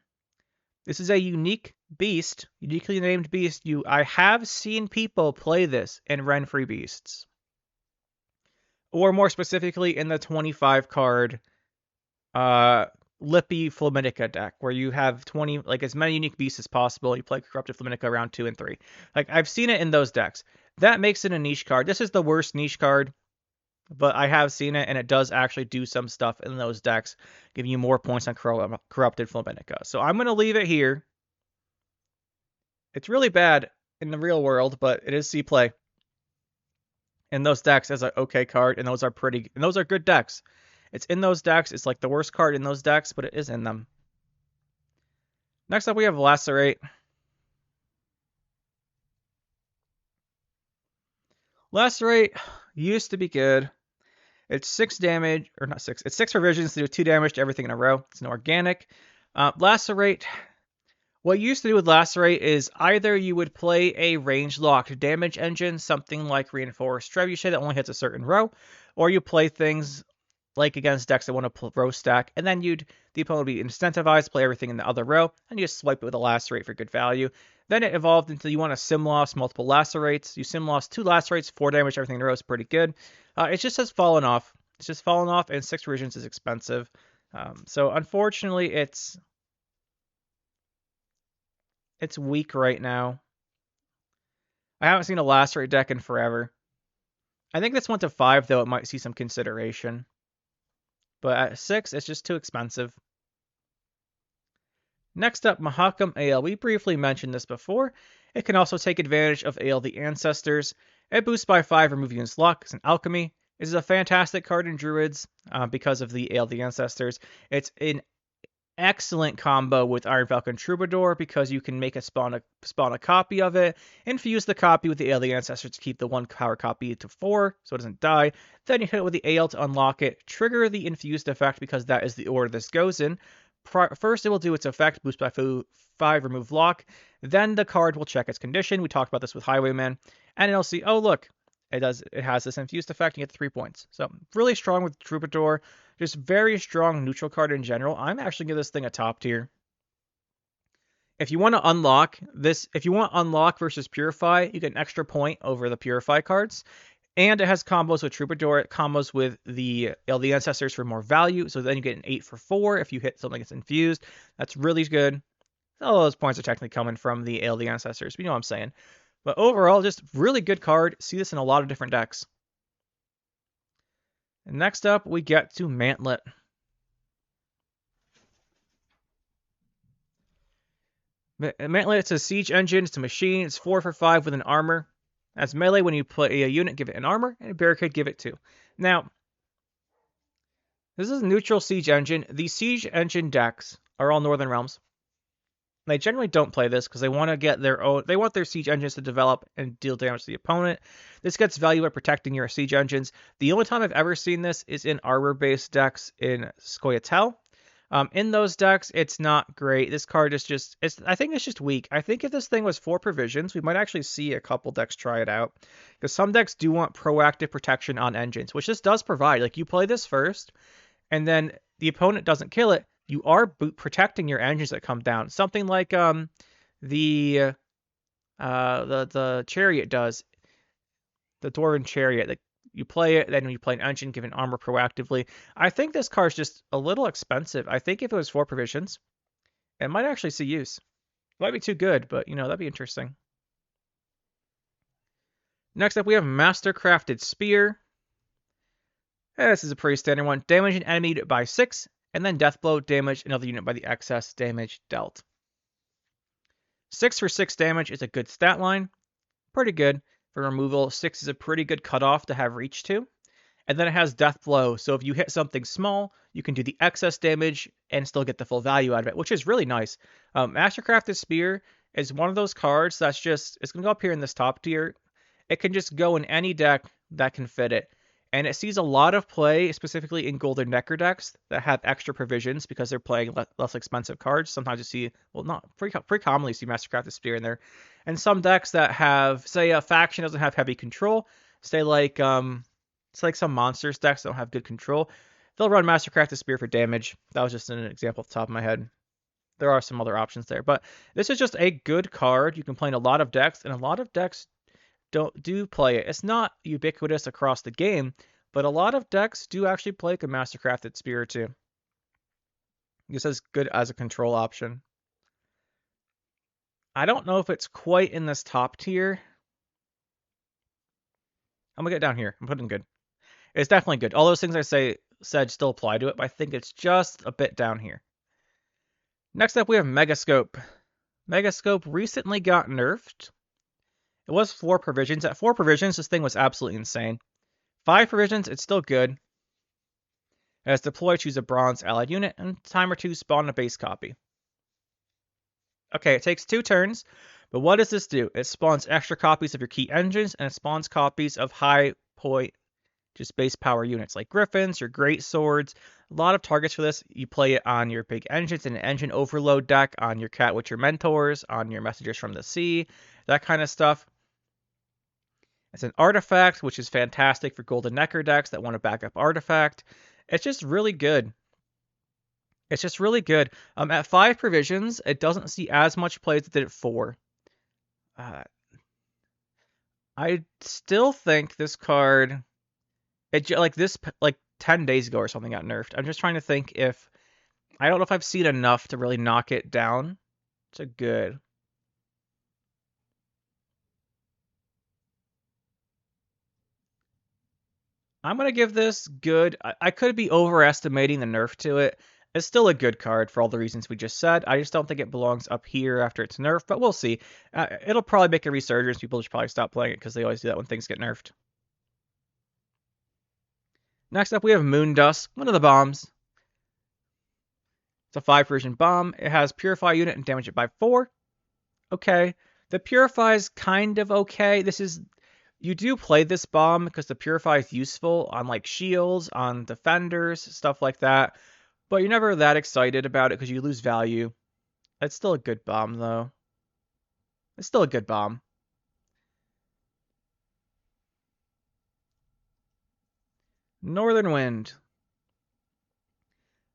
this is a unique beast, uniquely named beast. I have seen people play this in Renfrey Beasts. Or more specifically in the 25 card Lippy Flaminica deck, where you have 20, like as many unique beasts as possible. You play Corrupted Flaminica around 2 and 3. Like I've seen it in those decks. That makes it a niche card. This is the worst niche card, but I have seen it, and it does actually do some stuff in those decks, giving you more points on Corrupted Flaminica. So I'm going to leave it here. It's really bad in the real world, but it is C play. In those decks as an okay card, and those are good decks. It's in those decks. It's like the worst card in those decks, but it is in them. Next up, we have Lacerate. Lacerate used to be good. It's 6 damage, or not 6. It's 6 revisions to do 2 damage to everything in a row. It's an organic. Lacerate. What you used to do with Lacerate is either you would play a range-locked damage engine, something like Reinforced Trebuchet that only hits a certain row, or you play things like against decks that want to row stack, and then the opponent would be incentivized to play everything in the other row, and you just swipe it with a lacerate for good value. Then it evolved into you want to sim loss multiple lacerates. You sim loss 2 lacerates, 4 damage, everything in a row is pretty good. It just has fallen off. It's just fallen off, and 6 revisions is expensive. So unfortunately, it's weak right now. I haven't seen a lacerate deck in forever. I think this went to 5, though it might see some consideration. But at 6, it's just too expensive. Next up, Mahakam Ale. We briefly mentioned this before. It can also take advantage of Ale the Ancestors. It boosts by 5 remove units luck. It's an alchemy. This is a fantastic card in Druids because of the Ale the Ancestors. It's an excellent combo with Iron Falcon Troubadour because you can make spawn a copy of it, infuse the copy with the Ale the Ancestors to keep the 1 power copy to 4 so it doesn't die. Then you hit it with the Ale to unlock it, trigger the infused effect because that is the order this goes in. First, it will do its effect, boost by 5, remove lock. Then the card will check its condition. We talked about this with Highwayman. And it'll see, oh, look, it has this infused effect and you get 3 points. So really strong with Troubadour. Just very strong neutral card in general. I'm actually giving this thing a top tier. If you want to unlock versus Purify, you get an extra point over the Purify cards. And it has combos with Troubadour. It combos with the Ancestors for more value. So then you get an 8 for 4 if you hit something that's infused. That's really good. All those points are technically coming from the the Ancestors. But you know what I'm saying. But overall, just really good card. See this in a lot of different decks. And next up, we get to Mantlet. Mantlet, it's a siege engine. It's a machine. It's 4 for 5 with an armor. As melee, when you play a unit, give it an armor, and a barricade, give it 2. Now, this is a neutral siege engine. These siege engine decks are all Northern Realms. They generally don't play this because they want to get their own. They want their siege engines to develop and deal damage to the opponent. This gets value by protecting your siege engines. The only time I've ever seen this is in armor-based decks in Scoia'tael. In those decks, it's not great. This card is just, I think it's just weak. I think if this thing was 4 provisions, we might actually see a couple decks try it out. Because some decks do want proactive protection on engines, which this does provide. Like, you play this first, and then the opponent doesn't kill it. You are protecting your engines that come down. Something like the Chariot does. The Dwarven Chariot, like, you play it, then when you play an engine, give an armor proactively. I think this card's just a little expensive. I think if it was 4 provisions, it might actually see use. It might be too good, but, that'd be interesting. Next up, we have Mastercrafted Spear. This is a pretty standard one. Damage an enemy by 6, and then Death Blow, damage another unit by the excess damage dealt. 6 for 6 damage is a good stat line. Pretty good. For removal, 6 is a pretty good cutoff to have reach to. And then it has Death Blow, so if you hit something small, you can do the excess damage and still get the full value out of it, which is really nice. Mastercrafted Spear is one of those cards that's just, it's going to go up here in this top tier. It can just go in any deck that can fit it. And it sees a lot of play, specifically in Golden Necker decks that have extra provisions because they're playing less expensive cards. Sometimes you see, well, not pretty commonly you see Mastercrafted Spear in there. And some decks that have, say, a faction doesn't have heavy control, say like it's like some monsters decks that don't have good control, they'll run Mastercrafted Spear for damage. That was just an example off the top of my head. There are some other options there, but this is just a good card. You can play in a lot of decks, and a lot of decks do play it. It's not ubiquitous across the game, but a lot of decks do actually play a Mastercrafted Spear too. This is good as a control option. I don't know if it's quite in this top tier. I'm gonna get down here. I'm putting good. It's definitely good. All those things I said still apply to it, but I think it's just a bit down here. Next up, we have Megascope. Megascope recently got nerfed. It was 4 provisions. At 4 provisions, this thing was absolutely insane. 5 provisions, it's still good. As deploy, choose a bronze allied unit, and timer 2, spawn a base copy. Okay, it takes 2 turns, but what does this do? It spawns extra copies of your key engines, and it spawns copies of high point, just base power units, like Griffins, your Great Swords. A lot of targets for this. You play it on your big engines in an engine overload deck, on your Cat Witcher Mentors, on your Messengers from the Sea, that kind of stuff. It's an artifact, which is fantastic for Golden Necker decks that want to back up artifact. It's just really good. It's just really good. At 5 provisions, it doesn't see as much play as it did at 4. Uh, I still think this card, like this, like 10 days ago or something got nerfed. I'm just trying to think if, I don't know if I've seen enough to really knock it down. It's a good. I'm going to give this good. I could be overestimating the nerf to it. It's still a good card for all the reasons we just said. I just don't think it belongs up here after it's nerfed, but we'll see. It'll probably make a resurgence. People should probably stop playing it because they always do that when things get nerfed. Next up, we have Moondust, one of the bombs. It's a 5 version bomb. It has Purify unit and damage it by 4. Okay. The Purify is kind of okay. You do play this bomb because the Purify is useful on like shields, on defenders, stuff like that. But you're never that excited about it because you lose value. It's still a good bomb though. It's still a good bomb. Northern Wind.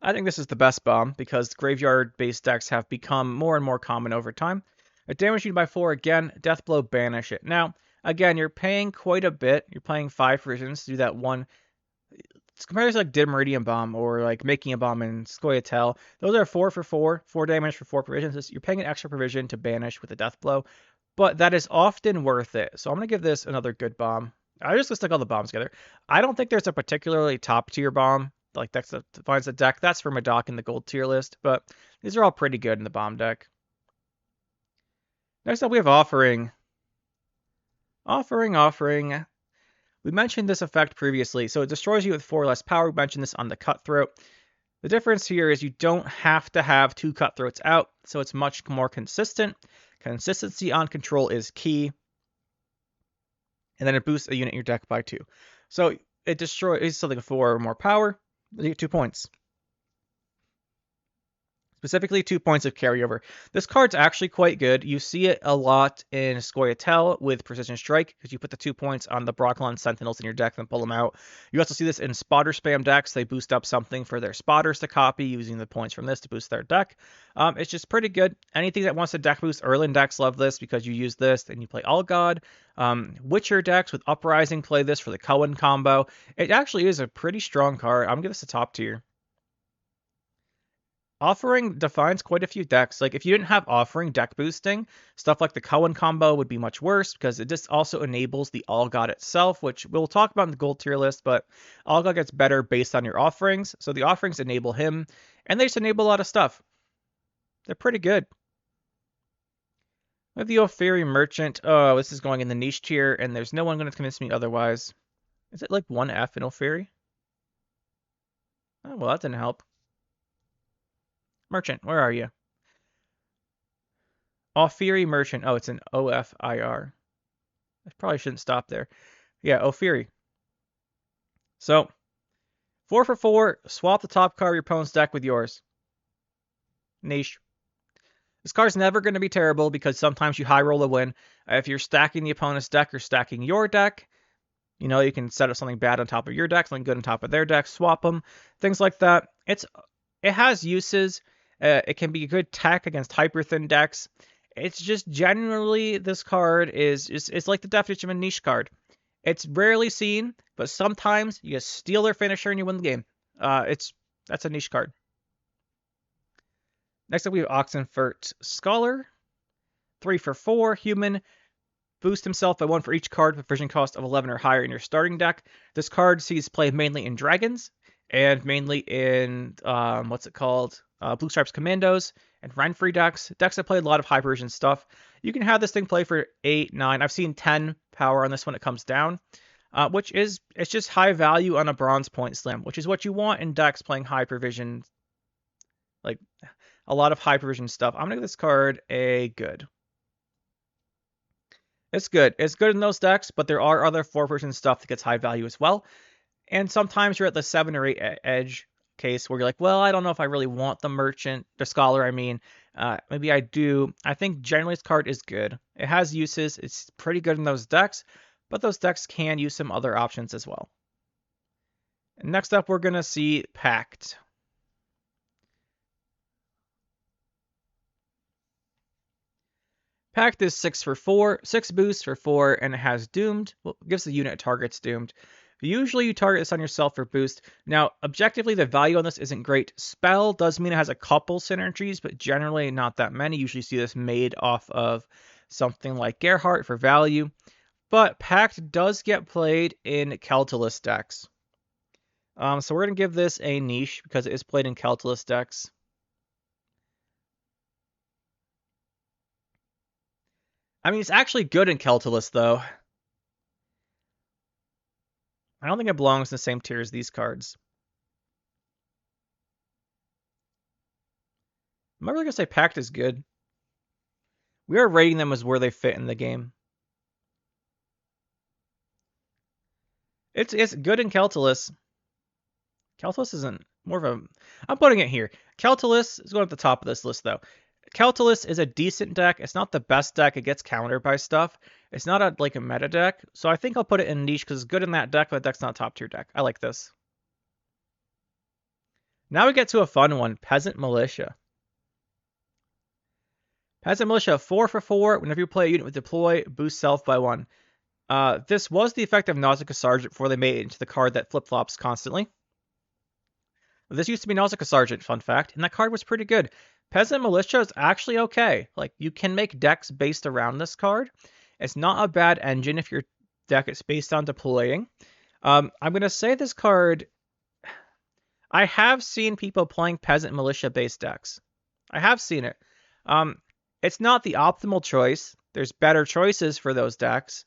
I think this is the best bomb because graveyard-based decks have become more and more common over time. A damage unit by 4 again, Death Blow, banish it. Now, again, you're paying quite a bit. You're paying 5 versions to do that one. It's compared to like Dim Meridian Bomb or like Making a Bomb in Scoia'tael. Those are 4 for 4, 4 damage for 4 provisions. You're paying an extra provision to banish with a Death Blow, but that is often worth it. So I'm going to give this another good bomb. I just stick all the bombs together. I don't think there's a particularly top tier bomb like decks that defines a deck. That's for Madoc in the gold tier list, but these are all pretty good in the bomb deck. Next up, we have Offering. Offering. We mentioned this effect previously, so it destroys you with 4 less power. We mentioned this on the Cutthroat. The difference here is you don't have to have 2 Cutthroats out, so it's much more consistent. Consistency on control is key. And then it boosts a unit in your deck by 2. So it destroys something 4 or more power. You get 2 points. Specifically 2 points of carryover. This card's actually quite good. You see it a lot in Scoia'tael with Precision Strike because you put the 2 points on the Brocklon Sentinels in your deck and pull them out. You also see this in spotter spam decks. They boost up something for their spotters to copy using the points from this to boost their deck. It's just pretty good. Anything that wants a deck boost, Erlin decks love this because you use this and you play All God. Witcher decks with Uprising play this for the Cohen combo. It actually is a pretty strong card. I'm going to give this a top tier. Offering defines quite a few decks. Like if you didn't have Offering deck boosting, stuff like the Cohen combo would be much worse because it just also enables the All God itself, which we'll talk about in the gold tier list, but All God gets better based on your offerings. So the offerings enable him, and they just enable a lot of stuff. They're pretty good. We have the Ophiri Merchant. Oh, this is going in the niche tier, and there's no one going to convince me otherwise. Is it like 1F in Ophiri? Oh, well, that didn't help. Merchant, where are you? Ophiri Merchant. Oh, it's an OFIR. I probably shouldn't stop there. Yeah, Ophiri. So, 4 for 4, swap the top card of your opponent's deck with yours. Niche. This card's never going to be terrible because sometimes you high roll a win. If you're stacking the opponent's deck or stacking your deck, you know, you can set up something bad on top of your deck, something good on top of their deck, swap them, things like that. It has uses. It can be a good tech against hyper thin decks. It's just generally this card is like the definition of a niche card. It's rarely seen, but sometimes you just steal their finisher and you win the game. That's a niche card. Next up we have Oxenfurt Scholar. 3 for 4, human. Boost himself by 1 for each card with vision cost of 11 or higher in your starting deck. This card sees play mainly in dragons and mainly in Blue Stripes Commandos and Renfrey decks that play a lot of high version stuff. You can have this thing play for 8, 9. I've seen 10 power on this when it comes down, it's just high value on a bronze point slam, which is what you want in decks playing high provision, like a lot of high provision stuff. I'm gonna give this card a good. It's good. It's good in those decks, but there are other 4 version stuff that gets high value as well. And sometimes you're at the 7 or 8 edge case where you're like, well, I don't know if I really want the scholar, I mean. Maybe I do. I think generally this card is good. It has uses. It's pretty good in those decks, but those decks can use some other options as well. Next up, we're going to see Pact. Pact is 6 for 4, 6 boosts for 4, and it has Doomed. Well, it gives the unit targets Doomed. Usually you target this on yourself for boost. Now, objectively, the value on this isn't great. Spell does mean it has a couple synergies, but generally not that many. Usually you see this made off of something like Gerhardt for value. But Pact does get played in Keltalist decks. So we're going to give this a niche because it is played in Keltalist decks. I mean, it's actually good in Keltalist, though. I don't think it belongs in the same tier as these cards. I'm not really going to say Pact is good. We are rating them as where they fit in the game. It's good in Keltalist. Keltalist isn't more of a... I'm putting it here. Keltalist is going at the top of this list, though. Keltalist is a decent deck. It's not the best deck. It gets countered by stuff. It's not a meta deck. So I think I'll put it in niche because it's good in that deck, but that deck's not a top tier deck. I like this. Now we get to a fun one. Peasant Militia. Peasant Militia, 4 for 4. Whenever you play a unit with deploy, boost self by 1. This was the effect of Nausicaa Sergeant before they made it into the card that flip-flops constantly. This used to be Nausicaa Sergeant, fun fact, and that card was pretty good. Peasant Militia is actually okay. Like, you can make decks based around this card. It's not a bad engine if your deck is based on deploying. I'm going to say this card... I have seen people playing Peasant Militia-based decks. I have seen it. It's not the optimal choice. There's better choices for those decks.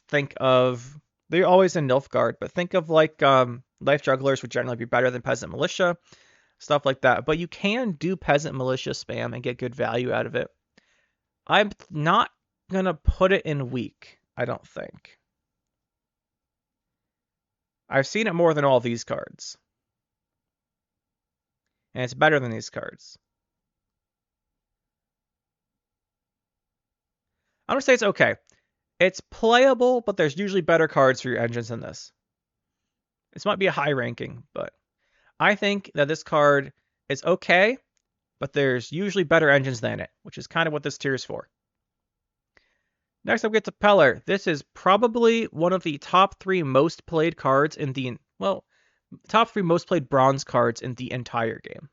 Think of... They're always in Nilfgaard, but think of Life Jugglers would generally be better than Peasant Militia, stuff like that. But you can do Peasant Militia spam and get good value out of it. I'm not going to put it in weak, I don't think. I've seen it more than all these cards. And it's better than these cards. I'm going to say it's okay. It's playable, but there's usually better cards for your engines than this. This might be a high ranking, but I think that this card is okay, but there's usually better engines than it, which is kind of what this tier is for. Next up, we get to Peller. This is probably one of the top 3 most played cards in the, well, top 3 most played bronze cards in the entire game.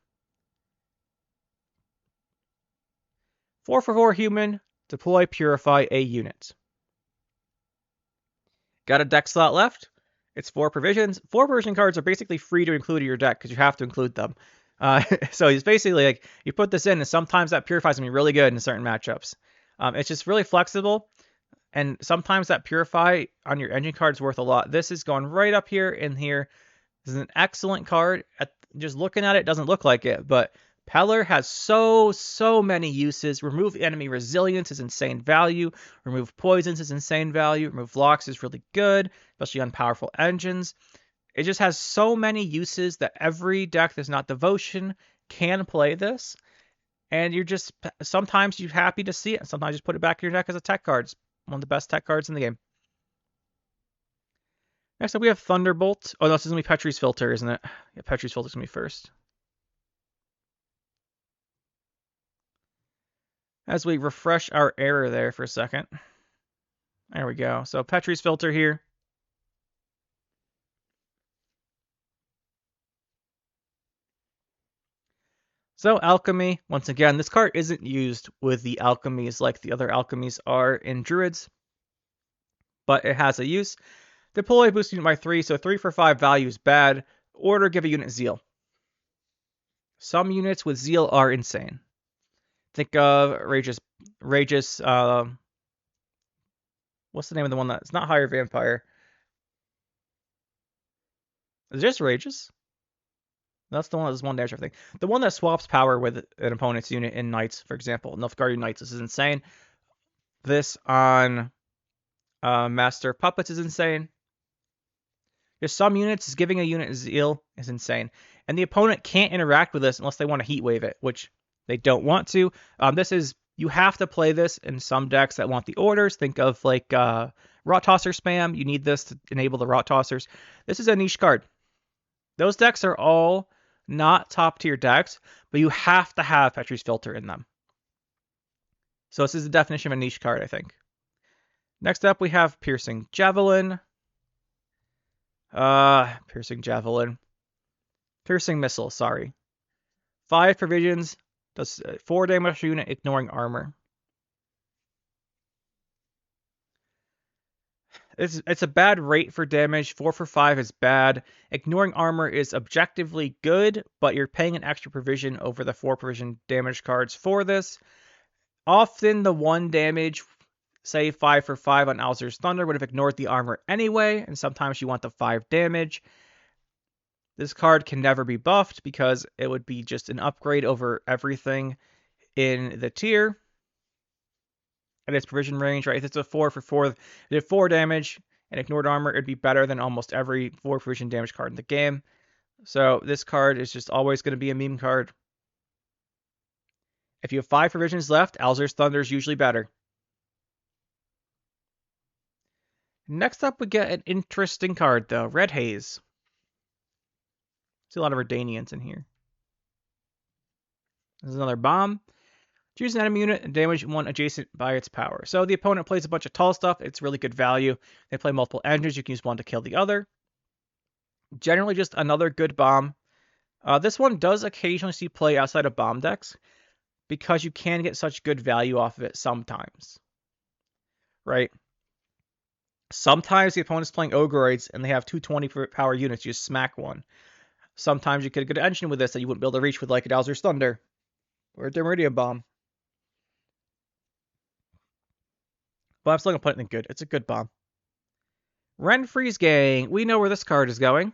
4 for 4 human, deploy, purify a unit. Got a deck slot left? It's 4 provisions. 4 provision cards are basically free to include in your deck because you have to include them. So it's basically like you put this in, and sometimes that purifies can be really good in certain matchups. It's just really flexible, and sometimes that purify on your engine card is worth a lot. This is going right up here and here. This is an excellent card. Just looking at it, doesn't look like it, but Peller has so many uses. Remove enemy resilience is insane value. Remove poisons is insane value. Remove locks is really good, especially on powerful engines. It just has so many uses that every deck that's not Devotion can play this. And sometimes you're happy to see it. Sometimes you just put it back in your deck as a tech card. It's one of the best tech cards in the game. Next up, we have Thunderbolt. Oh, no, this is going to be Petrie's Filter, isn't it? Yeah, Petrie's Filter is going to be first. As we refresh our error there for a second. There we go. So Petrie's Filter here. So Alchemy, once again, this card isn't used with the alchemies like the other alchemies are in Druids, but it has a use. Deploy, boost unit by 3, so 3 for 5 value is bad. Order, give a unit Zeal. Some units with Zeal are insane. Think of Rageous, what's the name of the one that's not Higher Vampire? Is it just Rageous? That's the one that does 1 damage everything. The one that swaps power with an opponent's unit in Knights, for example. Nilfgaardian Knights, this is insane. This on Master of Puppets is insane. There's some units, giving a unit Zeal is insane. And the opponent can't interact with this unless they want to heat wave it, which they don't want to. You have to play this in some decks that want the orders. Think of Rot Tosser spam. You need this to enable the Rot Tossers. This is a niche card. Those decks are all not top tier decks, but you have to have Petrie's Filter in them. So this is the definition of a niche card, I think. Next up, we have Piercing Javelin. Piercing Javelin. Piercing Missile, sorry. 5 provisions, does 4 damage per unit, ignoring armor. It's a bad rate for damage. 4 for 5 is bad. Ignoring armor is objectively good, but you're paying an extra provision over the 4 provision damage cards for this. Often the 1 damage, say 5 for 5 on Alzur's Thunder, would have ignored the armor anyway, and sometimes you want the 5 damage. This card can never be buffed because it would be just an upgrade over everything in the tier. At its provision range, right? If it's a 4 for 4, it did 4 damage and ignored armor, it'd be better than almost every 4 provision damage card in the game. So this card is just always going to be a meme card. If you have 5 provisions left, Alzur's Thunder is usually better. Next up, we get an interesting card, though. Red Haze. See a lot of Redanians in here. This is another bomb. Choose an enemy unit and damage one adjacent by its power. So the opponent plays a bunch of tall stuff. It's really good value. They play multiple engines. You can use one to kill the other. Generally just another good bomb. This one does occasionally see play outside of bomb decks because you can get such good value off of it sometimes. Right? Sometimes the opponent's playing Ogroids and they have 220 power units. You just smack one. Sometimes you get a good engine with this that you wouldn't be able to reach with like a Alzur's Thunder or a Meridian Bomb. But I'm still going to put it in good. It's a good bomb. Renfri's Gang. We know where this card is going.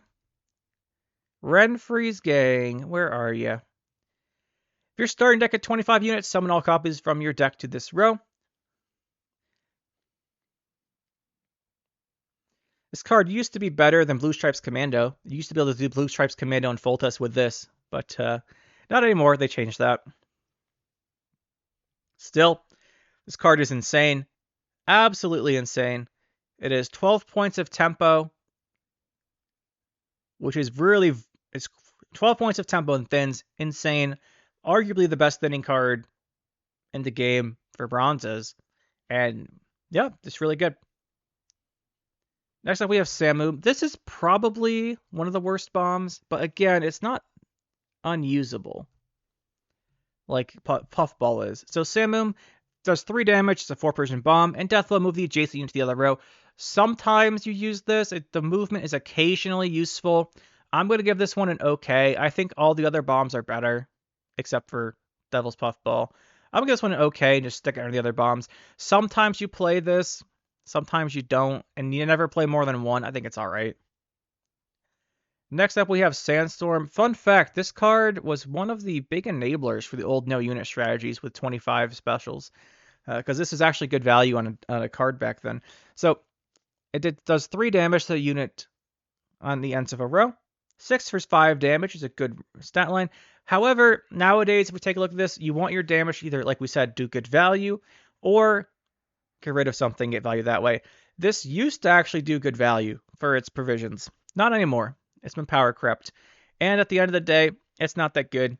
Renfri's Gang. Where are you? If you're starting deck at 25 units, summon all copies from your deck to this row. This card used to be better than Blue Stripes Commando. You used to be able to do Blue Stripes Commando and Foltest with this, but not anymore. They changed that. Still, this card is insane. Absolutely insane. It is 12 points of tempo, which is really, it's 12 points of tempo and thins. Insane. Arguably the best thinning card in the game for bronzes. And yeah, it's really good. Next up, we have Samu. This is probably one of the worst bombs, but again, it's not unusable like Puffball is. So Samu does 3 damage, it's a 4 provision bomb, and Deathblow move the adjacent unit to the other row. Sometimes you use this. The movement is occasionally useful. I'm going to give this one an okay. I think all the other bombs are better, except for Devil's Puffball. I'm going to give this one an okay and just stick it under the other bombs. Sometimes you play this, sometimes you don't, and you never play more than one. I think it's all right. Next up, we have Sandstorm. Fun fact, this card was one of the big enablers for the old no-unit strategies with 25 specials, because this is actually good value on a card back then. So it does 3 damage to the unit on the ends of a row. 6 for 5 damage is a good stat line. However, nowadays, if we take a look at this, you want your damage either, like we said, do good value, or get rid of something, get value that way. This used to actually do good value for its provisions. Not anymore. It's been power crept. And at the end of the day, it's not that good.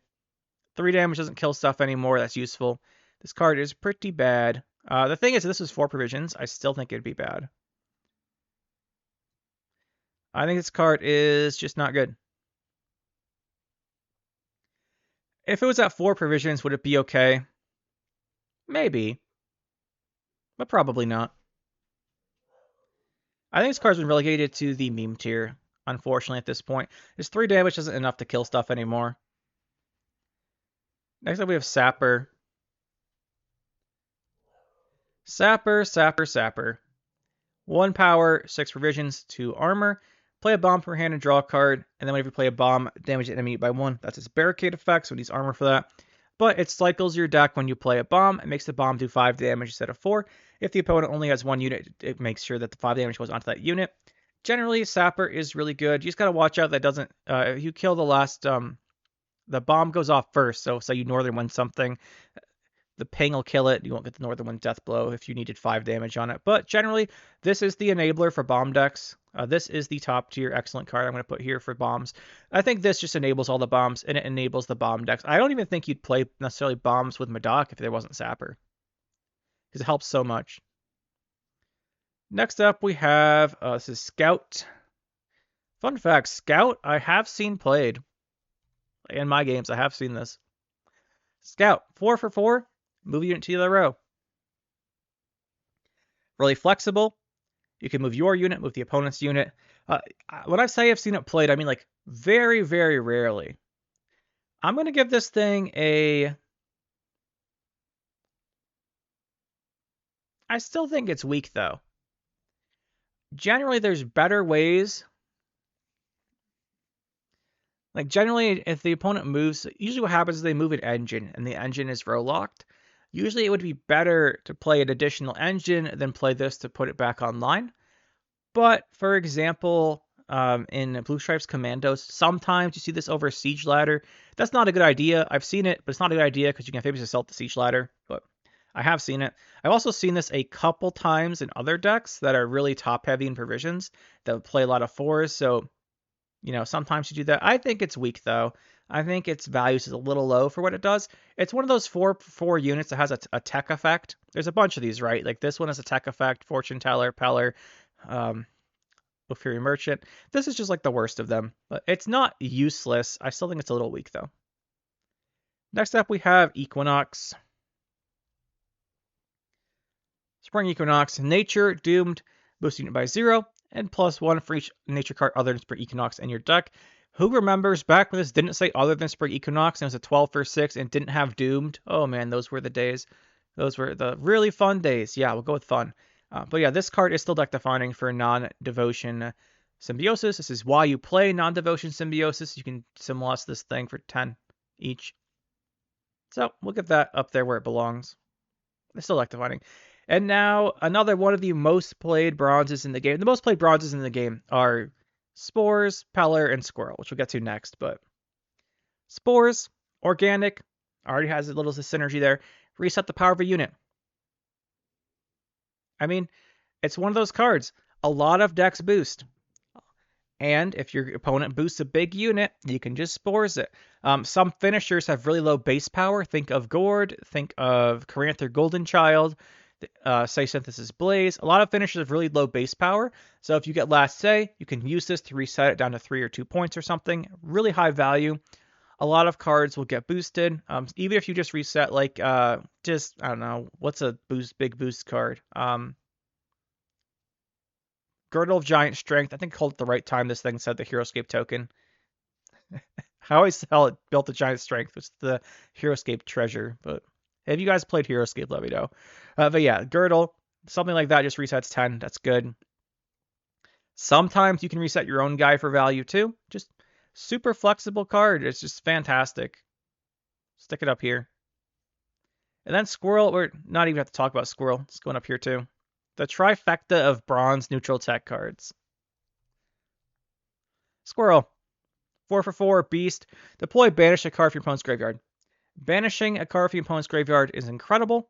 3 damage doesn't kill stuff anymore. That's useful. This card is pretty bad. The thing is, if this was 4 provisions, I still think it'd be bad. I think this card is just not good. If it was at 4 provisions, would it be okay? Maybe. But probably not. I think this card's been relegated to the meme tier, unfortunately, at this point. This 3 damage isn't enough to kill stuff anymore. Next up, we have Sapper. Sapper. 1 power, 6 provisions, 2 armor. Play a bomb per hand and draw a card. And then whenever you play a bomb, damage the enemy by 1. That's its barricade effect, so it needs armor for that. But it cycles your deck when you play a bomb. It makes the bomb do 5 damage instead of 4. If the opponent only has 1 unit, it makes sure that the 5 damage goes onto that unit. Generally, Sapper is really good. You just gotta watch out that doesn't. If you kill the last, the bomb goes off first. So say you northern win something, The ping will kill it. You won't get the Northern Wind Death Blow if you needed 5 damage on it. But generally, this is the enabler for bomb decks. This is the top tier excellent card I'm going to put here for bombs. I think this just enables all the bombs, and it enables the bomb decks. I don't even think you'd play necessarily bombs with Madoc if there wasn't Sapper, because it helps so much. Next up, we have, this is Scout. Fun fact, Scout, I have seen played. In my games, I have seen this. Scout, 4 for 4, move unit to the other row. Really flexible. You can move your unit, move the opponent's unit. When I say I've seen it played, I mean like very, very rarely. I'm going to give this thing a... I still think it's weak, though. Generally, there's better ways. Like, generally, if the opponent moves, usually what happens is they move an engine, and the engine is row locked. Usually, it would be better to play an additional engine than play this to put it back online. But, for example, in Blue Stripes Commandos, sometimes you see this over Siege Ladder. That's not a good idea. I've seen it, but it's not a good idea because you can famously assault the Siege Ladder. But I have seen it. I've also seen this a couple times in other decks that are really top-heavy in provisions that would play a lot of 4s. So, you know, sometimes you do that. I think it's weak, though. I think its values is a little low for what it does. It's one of those 4 units that has a tech effect. There's a bunch of these, right? Like this one has a tech effect, Fortune Teller, Peller, Fury Merchant. This is just like the worst of them. But it's not useless. I still think it's a little weak, though. Next up, we have Equinox. Spring Equinox, Nature, Doomed, boost unit by 0, and +1 for each nature card other than Spring Equinox in your deck. Who remembers back when this didn't say other than Spring Equinox and it was a 12 for 6 and didn't have Doomed? Oh man, those were the days. Those were the really fun days. Yeah, we'll go with fun. But yeah, this card is still deck defining for non-devotion symbiosis. This is why you play non-devotion symbiosis. You can symbolize this thing for 10 each. So we'll get that up there where it belongs. It's still deck defining. And now another one of the most played bronzes in the game. The most played bronzes in the game are Spores, Peller, and Squirrel, which we'll get to next. But Spores, organic, already has a little synergy there. Reset the power of a unit. I mean, it's one of those cards. A lot of decks boost. And if your opponent boosts a big unit, you can just Spores it. Some finishers have really low base power. Think of Gord, think of Caranther Golden Child, say Synthesis Blaze. A lot of finishers have really low base power. So if you get Last Say, you can use this to reset it down to 3 or 2 points or something. Really high value. A lot of cards will get boosted. Even if you just reset like I don't know, what's a big boost card? Girdle of Giant Strength. I think I called it the right time this thing said the Heroescape token. I always tell it built the Giant Strength, which is the Heroescape treasure. But have you guys played Heroescape, let me know. But yeah, Girdle, something like that just resets 10. That's good. Sometimes you can reset your own guy for value too. Just super flexible card. It's just fantastic. Stick it up here. And then Squirrel, we're not even have to talk about Squirrel. It's going up here too. The trifecta of bronze neutral tech cards. Squirrel. 4 for 4, Beast. Deploy Banish a card from your opponent's graveyard. Banishing a card from your opponent's graveyard is incredible.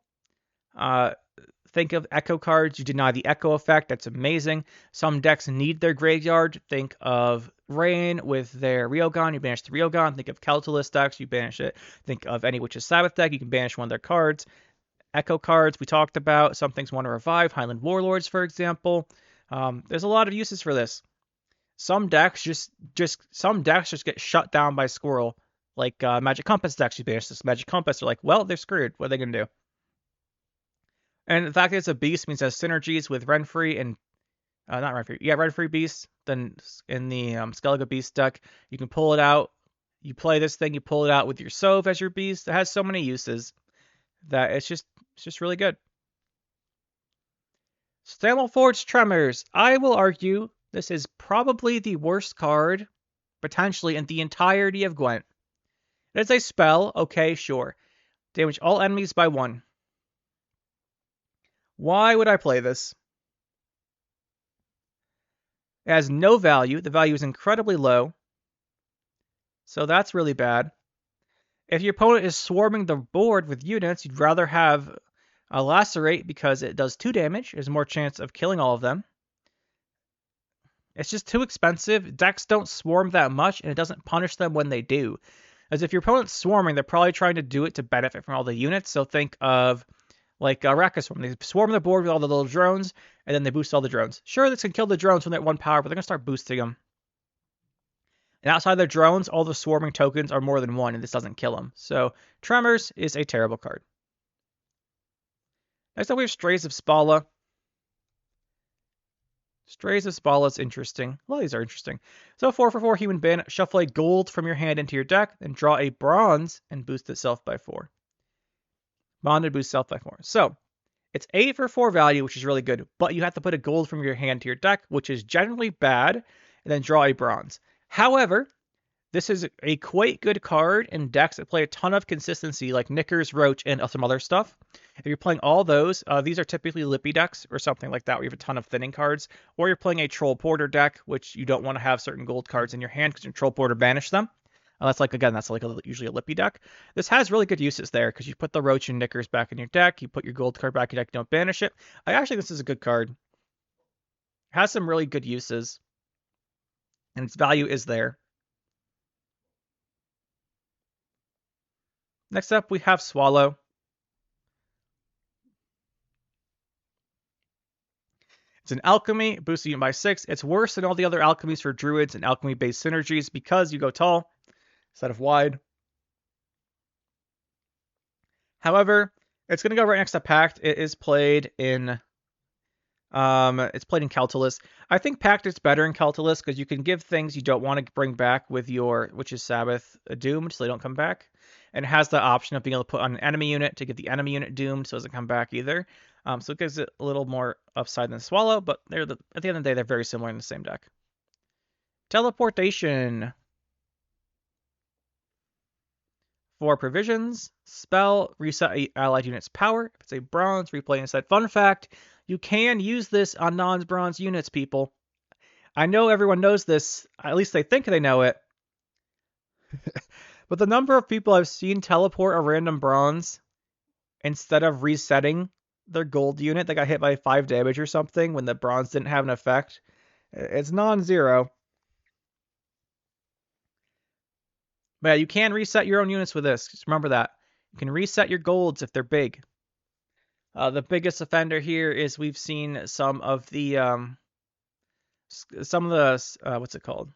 Think of Echo cards. You deny the Echo effect. That's amazing. Some decks need their graveyard. Think of Rain with their Ryogon. You banish the Ryogon. Think of Kautilus decks. You banish it. Think of any Witch's Sabbath deck. You can banish one of their cards. Echo cards we talked about. Some things want to revive. Highland Warlords, for example. There's a lot of uses for this. Some decks just get shut down by Squirrel. Like Magic Compass decks, you banish this Magic Compass. They're like, well, they're screwed. What are they going to do? And the fact that it's a beast means it has synergies with Renfree and not Renfree. Yeah, Renfree Beast. Then in the Skellige Beast deck, you can pull it out. You play this thing, you pull it out with your Sove as your beast. It has so many uses that it's just really good. Stamelforged Tremors. I will argue this is probably the worst card, potentially, in the entirety of Gwent. It is a spell, okay, sure. Damage all enemies by 1. Why would I play this? It has no value. The value is incredibly low. So that's really bad. If your opponent is swarming the board with units, you'd rather have a lacerate because it does 2 damage. There's more chance of killing all of them. It's just too expensive. Decks don't swarm that much, and it doesn't punish them when they do. As if your opponent's swarming, they're probably trying to do it to benefit from all the units. So think of like Rakka Swarm. They swarm the board with all the little drones, and then they boost all the drones. Sure, this can kill the drones when they're at 1 power, but they're going to start boosting them. And outside the drones, all the swarming tokens are more than 1, and this doesn't kill them. So Tremors is a terrible card. Next up, we have Strays of Spala. Strays of Spala is interesting. A lot of these are interesting. So 4 for 4 Human Bin. Shuffle a gold from your hand into your deck, then draw a bronze and boost itself by 4. Bonded boost self by 4. So it's 8 for 4 value, which is really good, but you have to put a gold from your hand to your deck, which is generally bad, and then draw a bronze. However, this is a quite good card in decks that play a ton of consistency, like Knickers, Roach, and some other stuff. If you're playing all those, these are typically Lippy decks or something like that, where you have a ton of thinning cards. Or you're playing a Troll Porter deck, which you don't want to have certain gold cards in your hand because your Troll Porter banish them. That's like, again, that's like usually a Lippy deck. This has really good uses there because you put the Roach and Knickers back in your deck. You put your gold card back in your deck, you don't banish it. I actually think this is a good card. It has some really good uses. And its value is there. Next up, we have Swallow. It's an alchemy, boosting it by 6. It's worse than all the other alchemies for druids and alchemy-based synergies because you go tall instead of wide. However, it's going to go right next to Pact. It is played in Calculus. I think Pact is better in Calculus because you can give things you don't want to bring back with your Witch's Sabbath doomed so they don't come back. And it has the option of being able to put on an enemy unit to get the enemy unit doomed so it doesn't come back either. So it gives it a little more upside than Swallow, but at the end of the day, they're very similar in the same deck. Teleportation. 4 provisions. Spell, reset a allied unit's power. If it's a bronze, replay instead. Fun fact, you can use this on non-bronze units, people. I know everyone knows this. At least they think they know it. But the number of people I've seen teleport a random bronze instead of resetting their gold unit that got hit by 5 damage or something when the bronze didn't have an effect, it's non-zero. But yeah, you can reset your own units with this. Just remember that. You can reset your golds if they're big. The biggest offender here is we've seen some of the what's it called?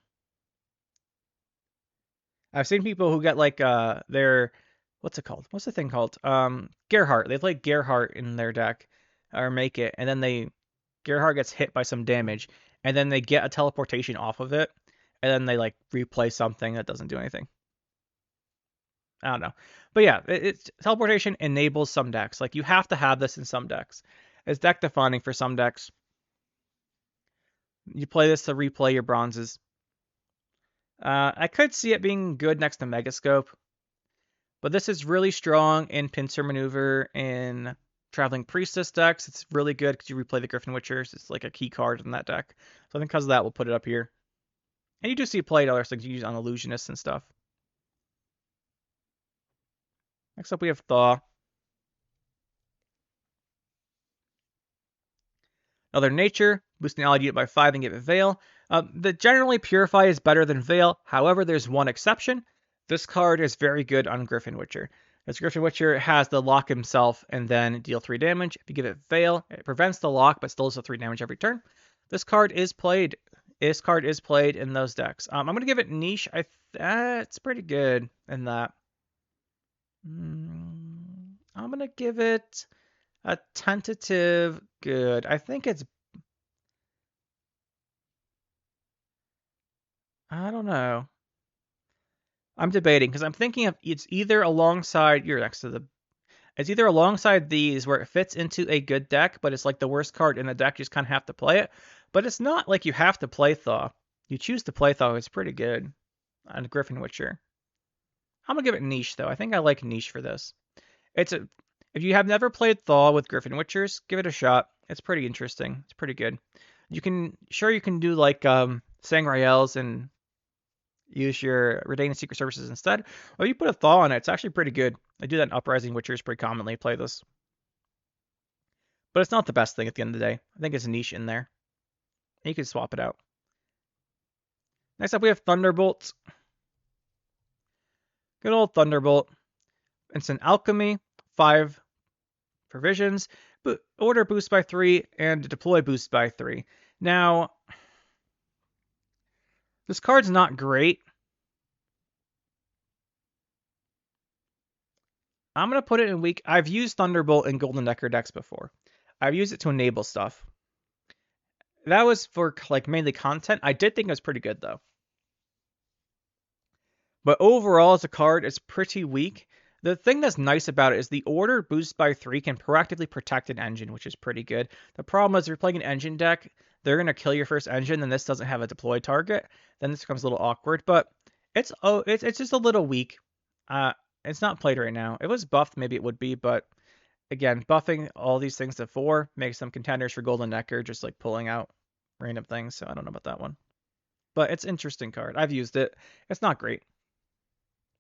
I've seen people who get like their what's it called? What's the thing called? Gerhardt. They play Gerhardt in their deck or make it, and then Gerhardt gets hit by some damage, and then they get a teleportation off of it, and then they like replay something that doesn't do anything. I don't know. But yeah, it's teleportation enables some decks. Like you have to have this in some decks. It's deck defining for some decks. You play this to replay your bronzes. I could see it being good next to Megascope. But this is really strong in Pincer Maneuver and Traveling Priestess decks. It's really good because you replay the Griffin Witchers. It's like a key card in that deck. So I think because of that, we'll put it up here. And you do see it played other things you use on Illusionists and stuff. Next up, we have Thaw. Another Nature, boosting allied unit by 5 and give it Veil. The generally Purify is better than Veil. However, there's one exception. This card is very good on Griffin Witcher. As Griffin Witcher has the lock himself and then deal 3 damage. If you give it Veil, it prevents the lock but still does 3 damage every turn. This card is played. This card is played in those decks. I'm going to give it Niche. It's pretty good in that. I'm going to give it a tentative good. I think it's... I don't know. I'm debating because I'm thinking of it's either alongside it's either alongside these where it fits into a good deck, but it's like the worst card in the deck. You just kind of have to play it. But it's not like you have to play Thaw. You choose to play Thaw. It's pretty good on Griffin Witcher. I'm gonna give it Niche though. I think I like Niche for this. If you have never played Thaw with Griffin Witchers, give it a shot. It's pretty interesting. It's pretty good. You can do like Sangreals and use your Redain Secret Services instead. Or you put a Thaw on it, it's actually pretty good. I do that in Uprising Witchers pretty commonly, play this. But it's not the best thing at the end of the day. I think it's a niche in there. And you can swap it out. Next up, we have Thunderbolt. Good old Thunderbolt. It's an Alchemy, 5 provisions, order boost by 3, and deploy boost by 3. Now, this card's not great. I'm going to put it in weak. I've used Thunderbolt in Golden Decker decks before. I've used it to enable stuff. That was for like mainly content. I did think it was pretty good though. But overall, as a card, it's pretty weak. The thing that's nice about it is the order boost by 3 can proactively protect an engine, which is pretty good. The problem is if you're playing an engine deck, they're going to kill your first engine, and this doesn't have a deployed target. Then this becomes a little awkward, but it's just a little weak. It's not played right now. If it was buffed, maybe it would be, but again, buffing all these things to 4 makes them contenders for Golden Necker, just like pulling out random things, so I don't know about that one. But it's an interesting card. I've used it. It's not great.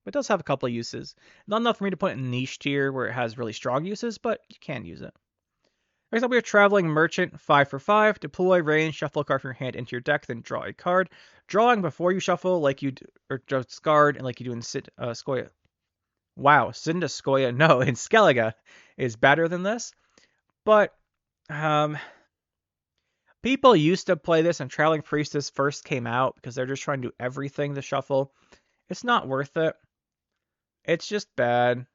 But it does have a couple of uses. Not enough for me to put in niche tier where it has really strong uses, but you can use it. Next up, we have Traveling Merchant, 5 for 5. Deploy range, shuffle a card from your hand into your deck, then draw a card. Drawing before you shuffle, like you do, or discard, and like you do in Skoya. Wow, Cinda Skoya, no, in Skellige is better than this. But people used to play this when Traveling Priestess first came out because they're just trying to do everything to shuffle. It's not worth it. It's just bad.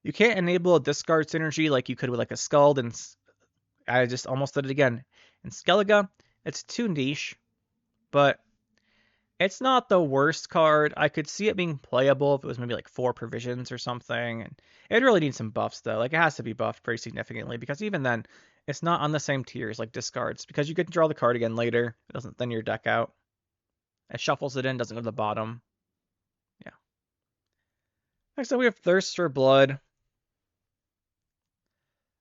You can't enable a discard synergy like you could with like a Skald, and I just almost did it again. In Skellige, it's too niche, but it's not the worst card. I could see it being playable if it was maybe like 4 provisions or something, and it really needs some buffs though. Like it has to be buffed pretty significantly because even then, it's not on the same tiers like discards because you can draw the card again later. It doesn't thin your deck out. It shuffles it in, doesn't go to the bottom. Yeah. Next up, we have Thirst for Blood.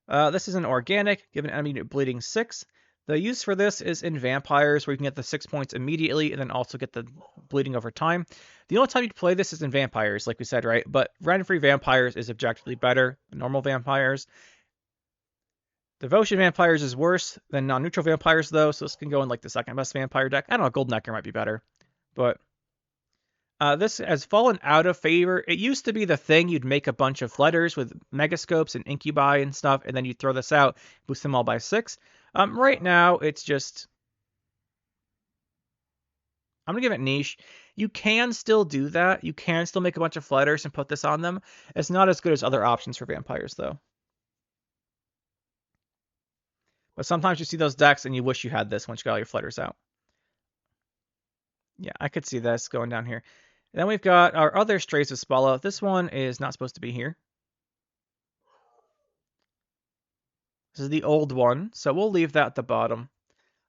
This is an organic. Give an enemy bleeding 6. The use for this is in vampires, where you can get the 6 points immediately and then also get the bleeding over time. The only time you play this is in vampires, like we said, right? But random-free vampires is objectively better than normal vampires. Devotion vampires is worse than non-neutral vampires, though, so this can go in like the second best vampire deck. I don't know, Golden Necker might be better, but this has fallen out of favor. It used to be the thing. You'd make a bunch of letters with megascopes and incubi and stuff, and then you'd throw this out, boost them all by 6. Right now, it's just... I'm going to give it niche. You can still do that. You can still make a bunch of flatters and put this on them. It's not as good as other options for vampires, though. But sometimes you see those decks and you wish you had this once you got all your flatters out. Yeah, I could see this going down here. Then we've got our other Strays of Spalla. This one is not supposed to be here. This is the old one, so we'll leave that at the bottom.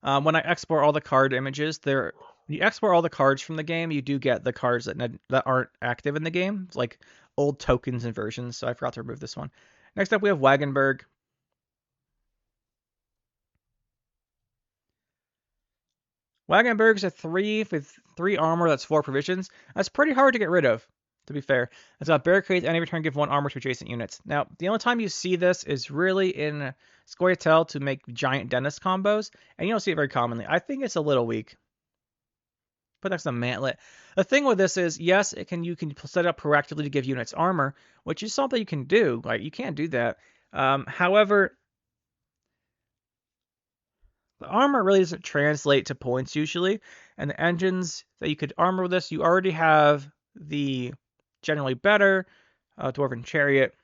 When I export all the card images, you export all the cards from the game, you do get the cards that aren't active in the game, like old tokens and versions, so I forgot to remove this one. Next up, we have Wagenberg. Wagenberg's a 3 with 3 armor, that's 4 provisions. That's pretty hard to get rid of, to be fair. It's got barricades, and every turn give 1 armor to adjacent units. Now, the only time you see this is really in Scoia'tael to make giant dentist combos, and you don't see it very commonly. I think it's a little weak. But that's a mantlet. The thing with this is, yes, you can set it up proactively to give units armor, which is something you can do. Like, you can't do that. However, the armor really doesn't translate to points usually, and the engines that you could armor with this, you already have the generally better Dwarven Chariot.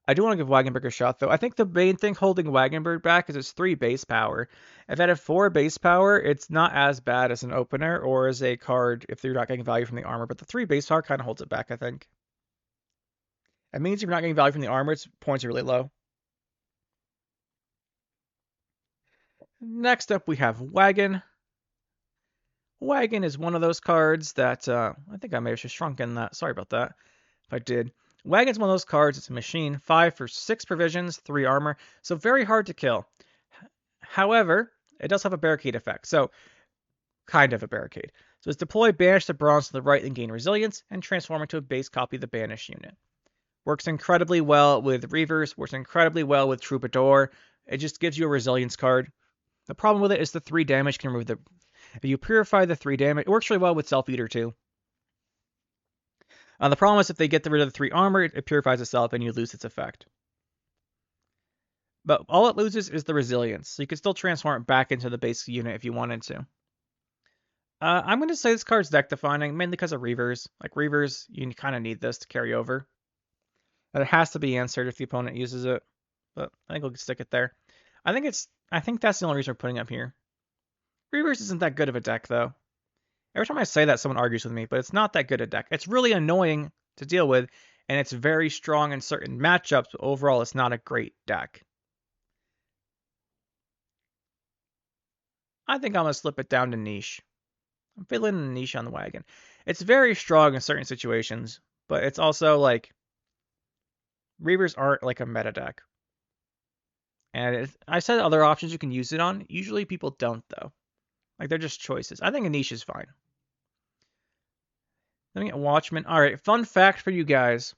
I do want to give Wagenberg a shot, though. I think the main thing holding Wagenberg back is its 3 base power. If it had 4 base power, it's not as bad as an opener or as a card if you're not getting value from the armor, but the 3 base power kind of holds it back, I think. It means if you're not getting value from the armor, its points are really low. Next up, we have Wagon. Wagon is one of those cards that, I think I may have just shrunken that. Sorry about that, if I did. Wagon's one of those cards. It's a machine. 5 for 6 provisions, 3 armor. So very hard to kill. However, It does have a barricade effect, so kind of a barricade. So it's deploy Banish the Bronze to the right and gain resilience, and transform into a base copy of the Banish unit. Works incredibly well with Reavers, works incredibly well with Troubadour. It just gives you a resilience card. The problem with it is the 3 damage can remove the... If you purify the 3 damage, it works really well with Self-Eater too. The problem is if they get rid of the 3 armor, it purifies itself and you lose its effect. But all it loses is the resilience, so you can still transform it back into the base unit if you wanted to. I'm going to say this card's deck defining, mainly because of Reavers. Like Reavers, you kind of need this to carry over. But it has to be answered if the opponent uses it. But I think we'll stick it there. I think that's the only reason we're putting it up here. Reavers isn't that good of a deck, though. Every time I say that, someone argues with me, but it's not that good a deck. It's really annoying to deal with, and it's very strong in certain matchups, but overall, it's not a great deck. I think I'm going to slip it down to niche. I'm feeling a niche on the wagon. It's very strong in certain situations, but it's also like Reavers aren't like a meta deck. And I said other options you can use it on. Usually people don't, though. Like, they're just choices. I think a niche is fine. Let me get Watchmen. All right, fun fact for you guys.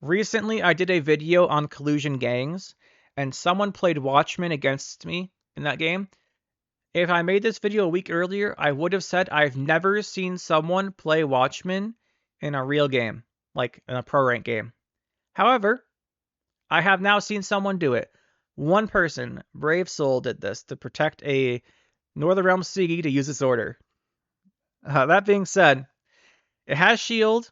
Recently, I did a video on collusion gangs, and someone played Watchmen against me in that game. If I made this video a week earlier, I would have said I've never seen someone play Watchmen in a real game, like in a pro rank game. However, I have now seen someone do it. One person, Brave Soul, did this to protect a Northern Realm Sigi to use its order. That being said, it has shield,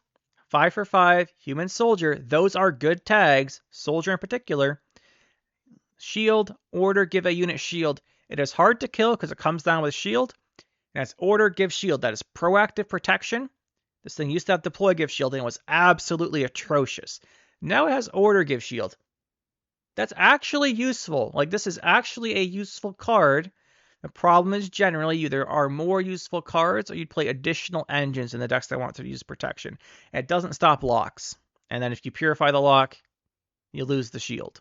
5 for 5, human soldier. Those are good tags, soldier in particular. Shield, order, give a unit shield. It is hard to kill because it comes down with shield. And it's order, give shield. That is proactive protection. This thing used to have deploy, give shield, and it was absolutely atrocious. Now it has order, give shield. That's actually useful. Like, this is actually a useful card. The problem is generally there are more useful cards, or you'd play additional engines in the decks that want to use protection. And it doesn't stop locks. And then if you purify the lock, you lose the shield.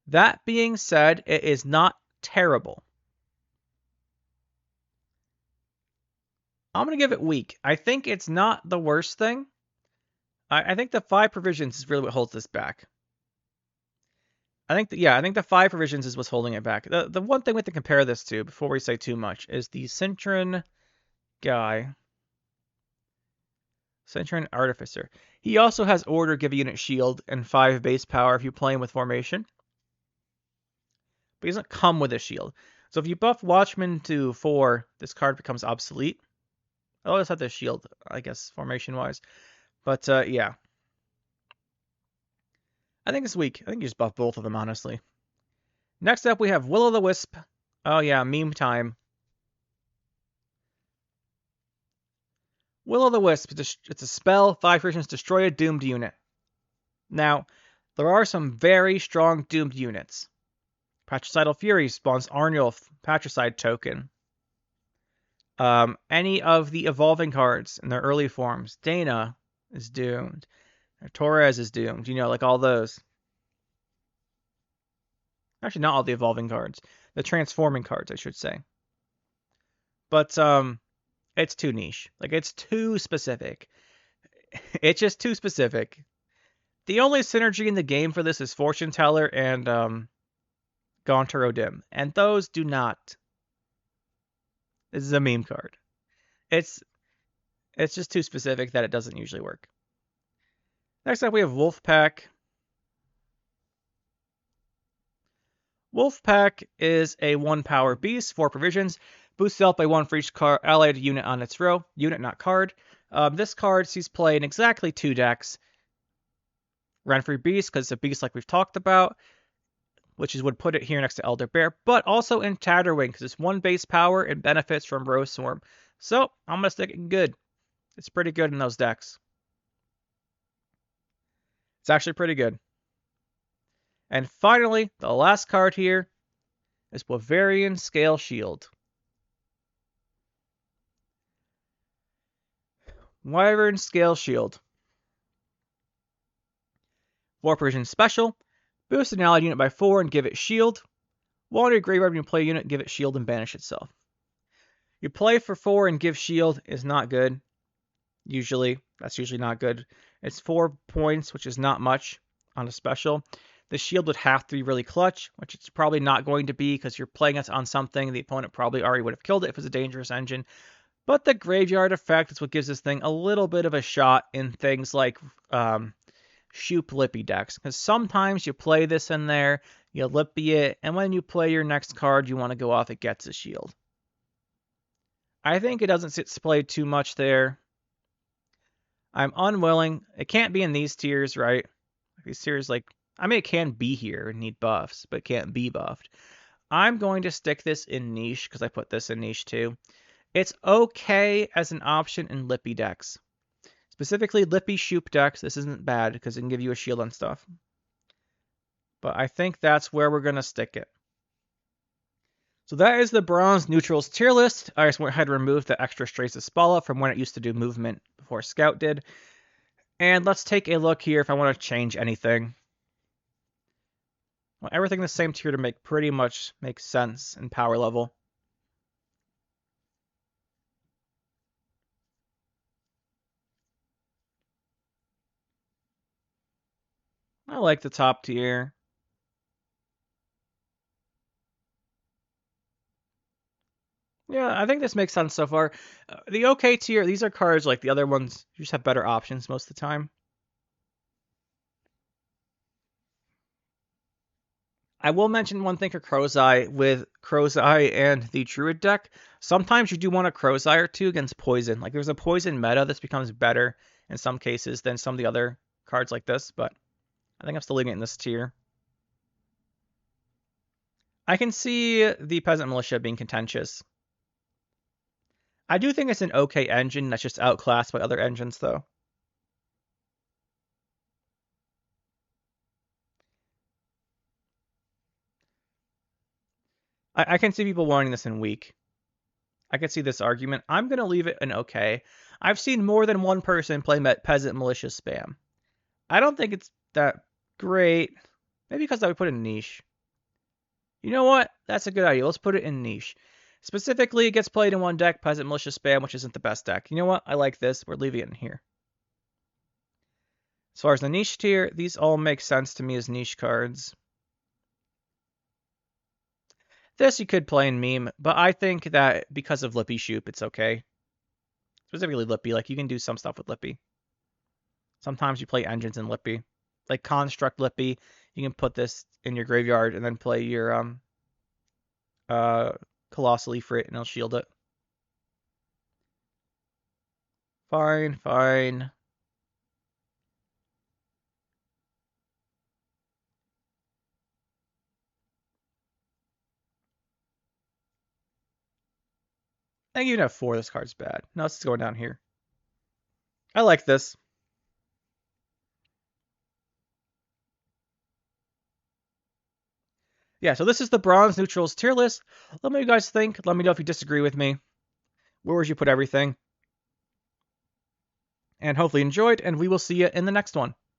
That being said, it is not terrible. I'm going to give it weak. I think it's not the worst thing. I think the 5 provisions is really what holds this back. I think the 5 provisions is what's holding it back. The one thing we have to compare this to, before we say too much, is the Cintron guy. Cintron Artificer. He also has order, give a unit shield, and 5 base power if you play him with formation. But he doesn't come with a shield. So if you buff Watchman to 4, this card becomes obsolete. I always have the shield, I guess, formation-wise. But, yeah. I think it's weak. I think you just buff both of them, honestly. Next up, we have Will-O-the-Wisp. Oh, yeah, meme time. Will-O-the-Wisp. It's a spell. 5 versions destroy a doomed unit. Now, there are some very strong doomed units. Patricidal Fury spawns Arnulf, Patricide token. Any of the evolving cards in their early forms. Dana is doomed. Torres is doomed. You know, like all those. Actually, not all the evolving cards. The transforming cards, I should say. But, it's too niche. Like, it's too specific. It's just too specific. The only synergy in the game for this is Fortune Teller and, Gaunter O'Dim. And those do not. This is a meme card. It's just too specific that it doesn't usually work. Next up, we have Wolfpack. Wolfpack is a 1-power beast, 4 provisions. Boosts health by 1 for each allied unit on its row. Unit, not card. This card sees play in exactly 2 decks. Renfrey Beast, because it's a beast like we've talked about, which is would put it here next to Elder Bear, but also in Tatterwing, because it's 1 base power and benefits from Rose Swarm. So, I'm going to stick it good. It's pretty good in those decks. It's actually pretty good. And finally, the last card here is Bavarian Scale Shield. Wyvern Scale Shield. 4 provision special. Boost an allied unit by 4 and give it shield. Wander your graveyard when you play a unit, give it shield and banish itself. You play for 4 and give shield is not good. Usually, that's usually not good. It's 4 points, which is not much on a special. The shield would have to be really clutch, which it's probably not going to be because you're playing it on something the opponent probably already would have killed it if it was a dangerous engine. But the graveyard effect is what gives this thing a little bit of a shot in things like Shoop Lippy decks. Because sometimes you play this in there, you Lippy it, and when you play your next card you want to go off, it gets a shield. I think it doesn't sit played too much there. I'm unwilling. It can't be in these tiers, right? These tiers, like, I mean, it can be here and need buffs, but it can't be buffed. I'm going to stick this in niche because I put this in niche too. It's okay as an option in Lippy decks. Specifically, Lippy Shoop decks, this isn't bad because it can give you a shield on stuff. But I think that's where we're going to stick it. So that is the Bronze Neutrals tier list. I just went ahead and removed the extra Strays of Spala from when it used to do movement before Scout did. And let's take a look here if I want to change anything. I want everything the same tier to make pretty much make sense in power level. I like the top tier. Yeah, I think this makes sense so far. The OK tier, these are cards like the other ones. You just have better options most of the time. I will mention one thing for Crow's Eye. With Crow's Eye and the Druid deck, sometimes you do want a Crow's Eye or two against poison. Like there's a poison meta, this becomes better in some cases than some of the other cards like this, but I think I'm still leaving it in this tier. I can see the Peasant Militia being contentious. I do think it's an okay engine that's just outclassed by other engines, though. I can see people wanting this in weak. I can see this argument. I'm going to leave it an okay. I've seen more than one person play Peasant Militia spam. I don't think it's that great. Maybe because I would put it in niche. You know what? That's a good idea. Let's put it in niche. Specifically, it gets played in one deck, Peasant Militia spam, which isn't the best deck. You know what? I like this. We're leaving it in here. As far as the niche tier, these all make sense to me as niche cards. This you could play in meme, but I think that because of Lippy Shoop, it's okay. Specifically Lippy, like you can do some stuff with Lippy. Sometimes you play engines in Lippy. Like Construct Lippy, you can put this in your graveyard and then play your Colossal Ifrit and it'll shield it. Fine, fine. I think even at 4, this card's bad. No, it's going down here. I like this. Yeah, so this is the Bronze Neutrals tier list. Let me know what you guys think. Let me know if you disagree with me. Where would you put everything? And hopefully you enjoyed, and we will see you in the next one.